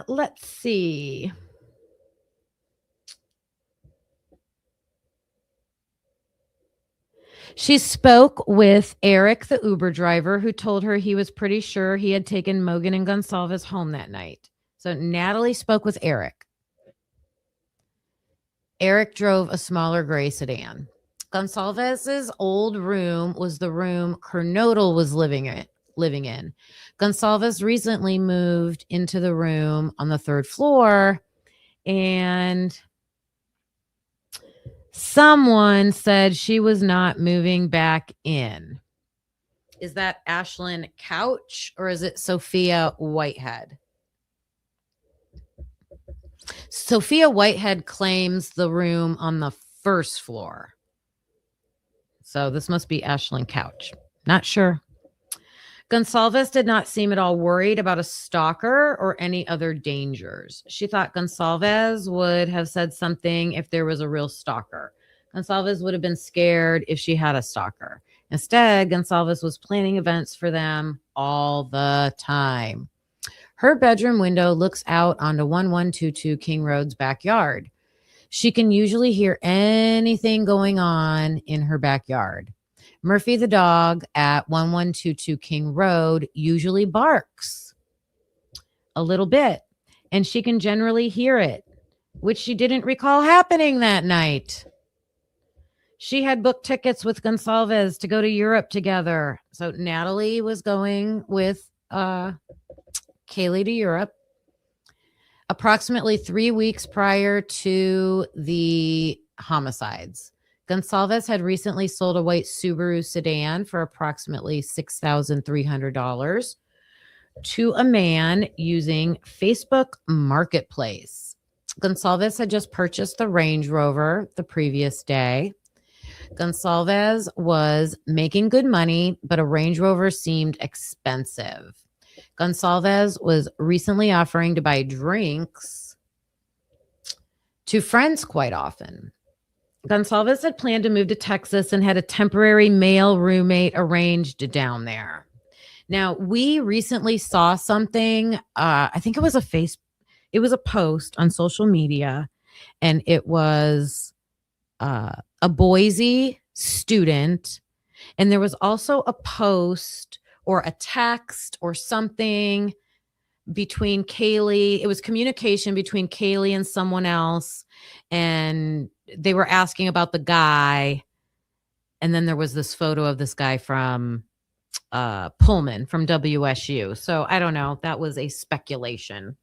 Let's see. She spoke with Eric, the Uber driver, who told her he was pretty sure he had taken Mogan and Gonsalves home that night. So Natalie spoke with Eric. Eric drove a smaller gray sedan. Gonsalves's old room was the room Kernodle was living in. Gonsalves recently moved into the room on the 3rd floor, and someone said she was not moving back in. Is that Ashlyn Couch or is it Sophia Whitehead? Sophia Whitehead claims the room on the 1st floor. So this must be Ashlyn Couch. Not sure. Gonsalves did not seem at all worried about a stalker or any other dangers. She thought Gonsalves would have said something if there was a real stalker. Gonsalves would have been scared if she had a stalker. Instead, Gonsalves was planning events for them all the time. Her bedroom window looks out onto 1122 King Road's backyard. She can usually hear anything going on in her backyard. Murphy the dog at 1122 King Road usually barks a little bit, and she can generally hear it, which she didn't recall happening that night. She had booked tickets with Gonsalves to go to Europe together. So Natalie was going with Kaylee to Europe. Approximately 3 weeks prior to the homicides, Gonsalves had recently sold a white Subaru sedan for approximately $6,300 to a man using Facebook Marketplace. Gonsalves had just purchased the Range Rover the previous day. Gonsalves was making good money, but a Range Rover seemed expensive. Gonsalves was recently offering to buy drinks to friends quite often. Gonsalves had planned to move to Texas and had a temporary male roommate arranged down there. Now, we recently saw something, I think it was a post on social media, and it was a Boise student, and there was also a post or a text or something between Kaylee. It was communication between Kaylee and someone else, and they were asking about the guy. And then there was this photo of this guy from Pullman from WSU. So I don't know. That was a speculation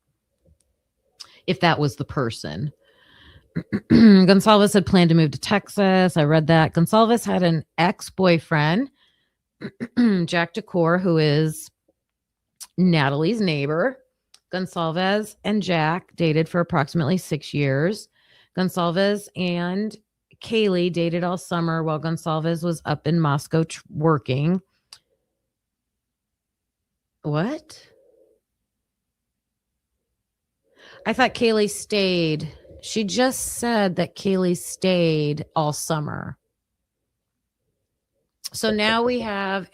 if that was the person. Gonsalves had planned to move to Texas. I read that. Gonsalves had an ex-boyfriend, Jack Decor, who is Natalie's neighbor. Gonsalves and Jack dated for approximately 6 years. Gonsalves and Kaylee dated all summer while Gonsalves was up in Moscow working. What? I thought Kaylee stayed. She just said that Kaylee stayed all summer. So now we have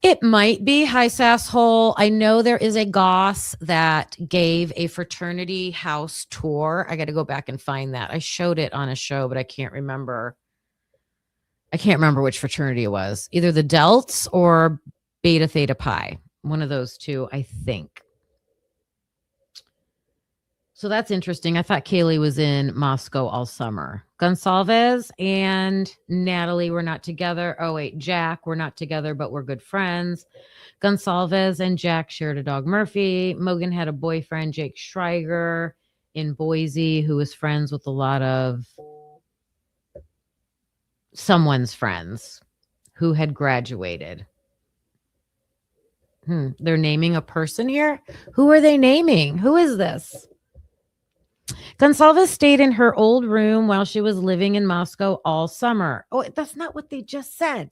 it might be High Sass Hole. I know there is a Goss that gave a fraternity house tour. I got to go back and find that. I showed it on a show, but I can't remember. I can't remember which fraternity it was. Either the Delts or Beta Theta Pi. One of those two, I think. So that's interesting. I thought Kaylee was in Moscow all summer. Gonsalves and Natalie were not together. Oh, wait, Jack, we're not together, but we're good friends. Gonsalves and Jack shared a dog, Murphy. Mogan had a boyfriend, Jake Schreiger, in Boise, who was friends with a lot of someone's friends who had graduated. They're naming a person here? Who are they naming? Who is this? Gonsalves stayed in her old room while she was living in Moscow all summer. Oh, that's not what they just said.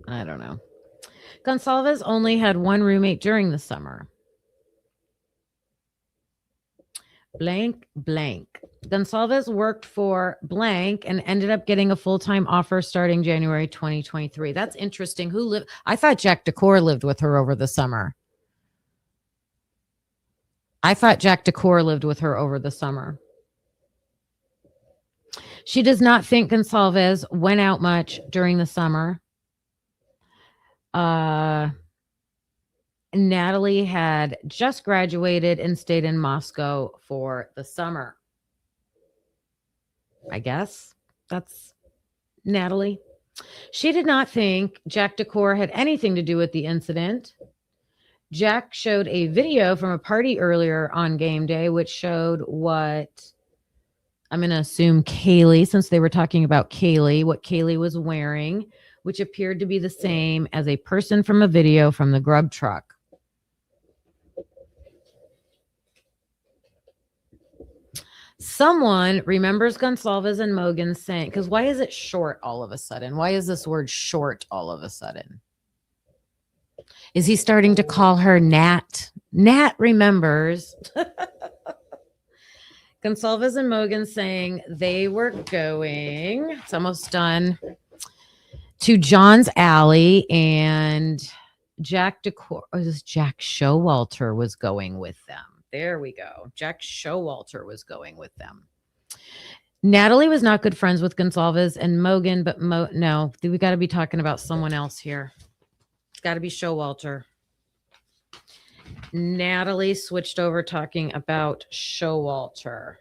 I don't know. Gonsalves only had one roommate during the summer. Blank. Gonsalves worked for blank and ended up getting a full-time offer starting January 2023. That's interesting. Who lived? I thought Jack Decor lived with her over the summer. I thought Jack Decor lived with her over the summer. She does not think Gonsalves went out much during the summer. Natalie had just graduated and stayed in Moscow for the summer. I guess that's Natalie. She did not think Jack Decor had anything to do with the incident. Jack showed a video from a party earlier on game day, which showed what I'm going to assume Kaylee, since they were talking about Kaylee, what Kaylee was wearing, which appeared to be the same as a person from a video from the grub truck. Someone remembers Gonsalves and Mogan saying, because why is it short all of a sudden? Why is this word short all of a sudden? Is he starting to call her Nat? Nat remembers Gonsalves and Mogan saying they were going, it's almost done, to John's Alley, and Jack Showalter was going with them. There we go. Jack Showalter was going with them. Natalie was not good friends with Gonsalves and Mogan, but no, we got to be talking about someone else here. It's got to be Showalter. Natalie switched over talking about Showalter.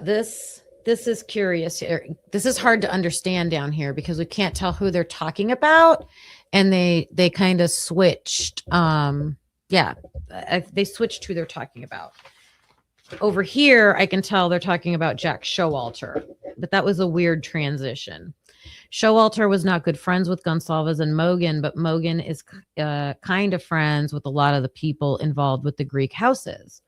This is curious here. This is hard to understand down here because we can't tell who they're talking about, and they kind of switched. They switched who they're talking about. Over here, I can tell they're talking about Jack Showalter, but that was a weird transition. Showalter was not good friends with Gonsalves and Mogan, but Mogan is kind of friends with a lot of the people involved with the Greek houses.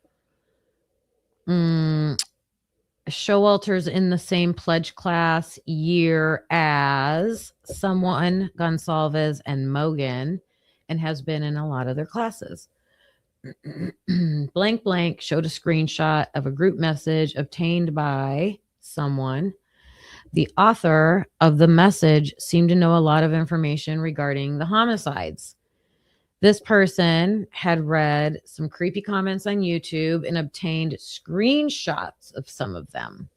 Showalter's in the same pledge class year as someone, Gonsalves and Mogan, and has been in a lot of their classes. Blank blank showed a screenshot of a group message obtained by someone. The author of the message seemed to know a lot of information regarding the homicides. This person had read some creepy comments on YouTube and obtained screenshots of some of them.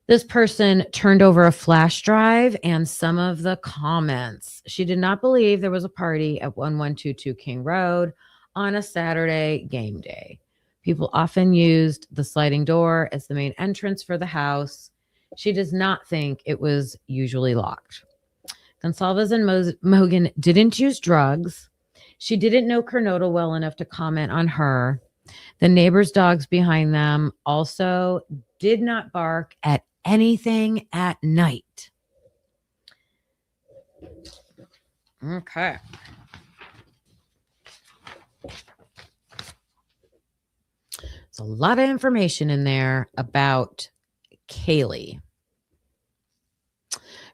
This person turned over a flash drive and some of the comments. She did not believe there was a party at 1122 King Road on a Saturday game day. People often used the sliding door as the main entrance for the house. She does not think it was usually locked. Gonsalves and Mogan didn't use drugs. She didn't know Kernodle well enough to comment on her. The neighbors' dogs behind them also did not bark at anything at night. Okay. There's a lot of information in there about Kaylee.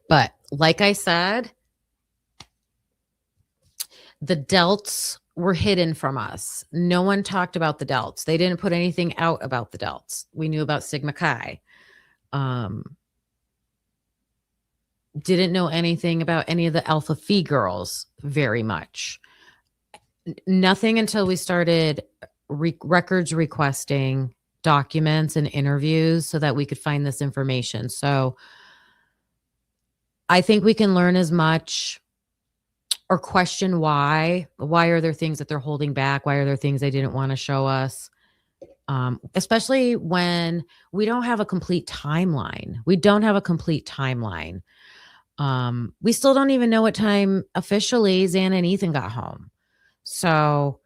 But like I said, the delts were hidden from us. No one talked about the delts. They didn't put anything out about the delts. We knew about Sigma Chi. Didn't know anything about any of the Alpha Phi girls very much. Nothing until we started records requesting documents and interviews so that we could find this information. So I think we can learn as much or question why. Why are there things that they're holding back? Why are there things they didn't want to show us? Especially when we don't have a complete timeline. We don't have a complete timeline. We still don't even know what time officially Xana and Ethan got home. So,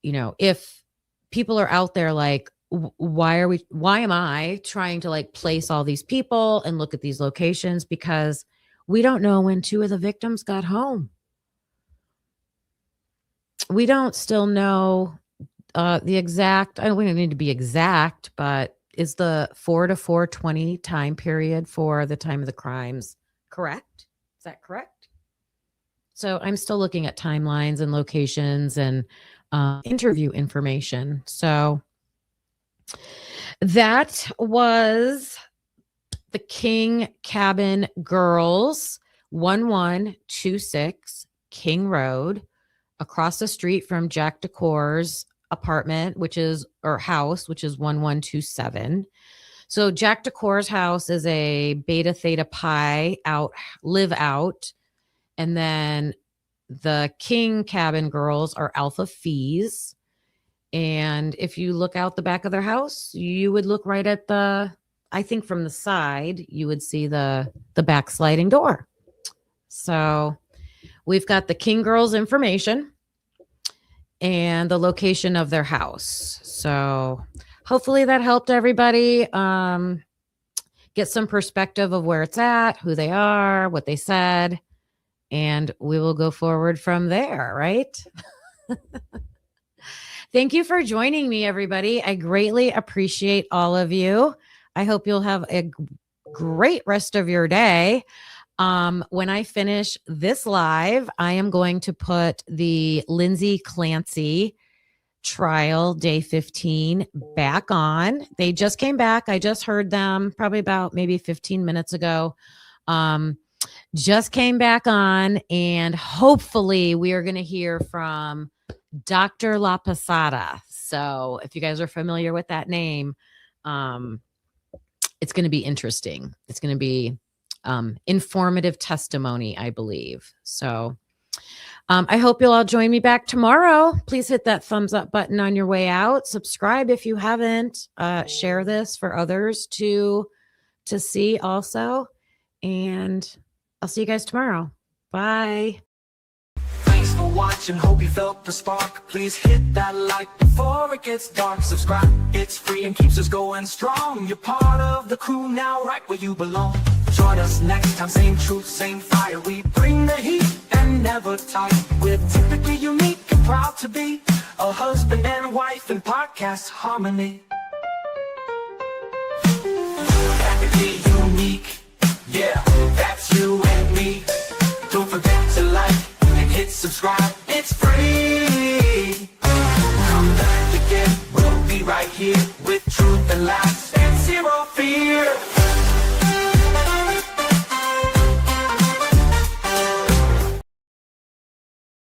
if people are out there like, why am I trying to like place all these people and look at these locations? Because we don't know when two of the victims got home. We don't still know the exact, we don't need to be exact, but is the 4 to 4:20 time period for the time of the crimes correct? Is that correct? So I'm still looking at timelines and locations and interview information. So That was the King Cabin Girls, 1126 King Road, across the street from Jack Decor's apartment, house, which is 1127. So Jack Decor's house is a Beta Theta Pi live out. And then the King Cabin Girls are Alpha Phis. And if you look out the back of their house, you would look right at I think from the side, you would see the back sliding door. So we've got the King Girls information and the location of their house. So hopefully that helped everybody get some perspective of where it's at, who they are, what they said, and we will go forward from there, right? Thank you for joining me, everybody. I greatly appreciate all of you. I hope you'll have a great rest of your day. When I finish this live, I am going to put the Lindsay Clancy trial day 15 back on. They just came back. I just heard them probably about maybe 15 minutes ago. Just came back on, and hopefully we are going to hear from Dr. La Posada. So if you guys are familiar with that name, it's going to be interesting. It's going to be informative testimony, I believe. So I hope you'll all join me back tomorrow. Please hit that thumbs up button on your way out. Subscribe if you haven't. Share this for others to see also. And I'll see you guys tomorrow. Bye. Thanks for watching, hope you felt the spark. Please hit that like before it gets dark. Subscribe, it's free and keeps us going strong. You're part of the crew now, right where you belong. Join us next time, same truth, same fire. We bring the heat and never tire. We're typically unique and proud to be a husband and wife in podcast harmony. Practically unique, yeah, that's you and me. Don't forget to like and hit subscribe, it's free. Come back again, we'll be right here with truth and laughs.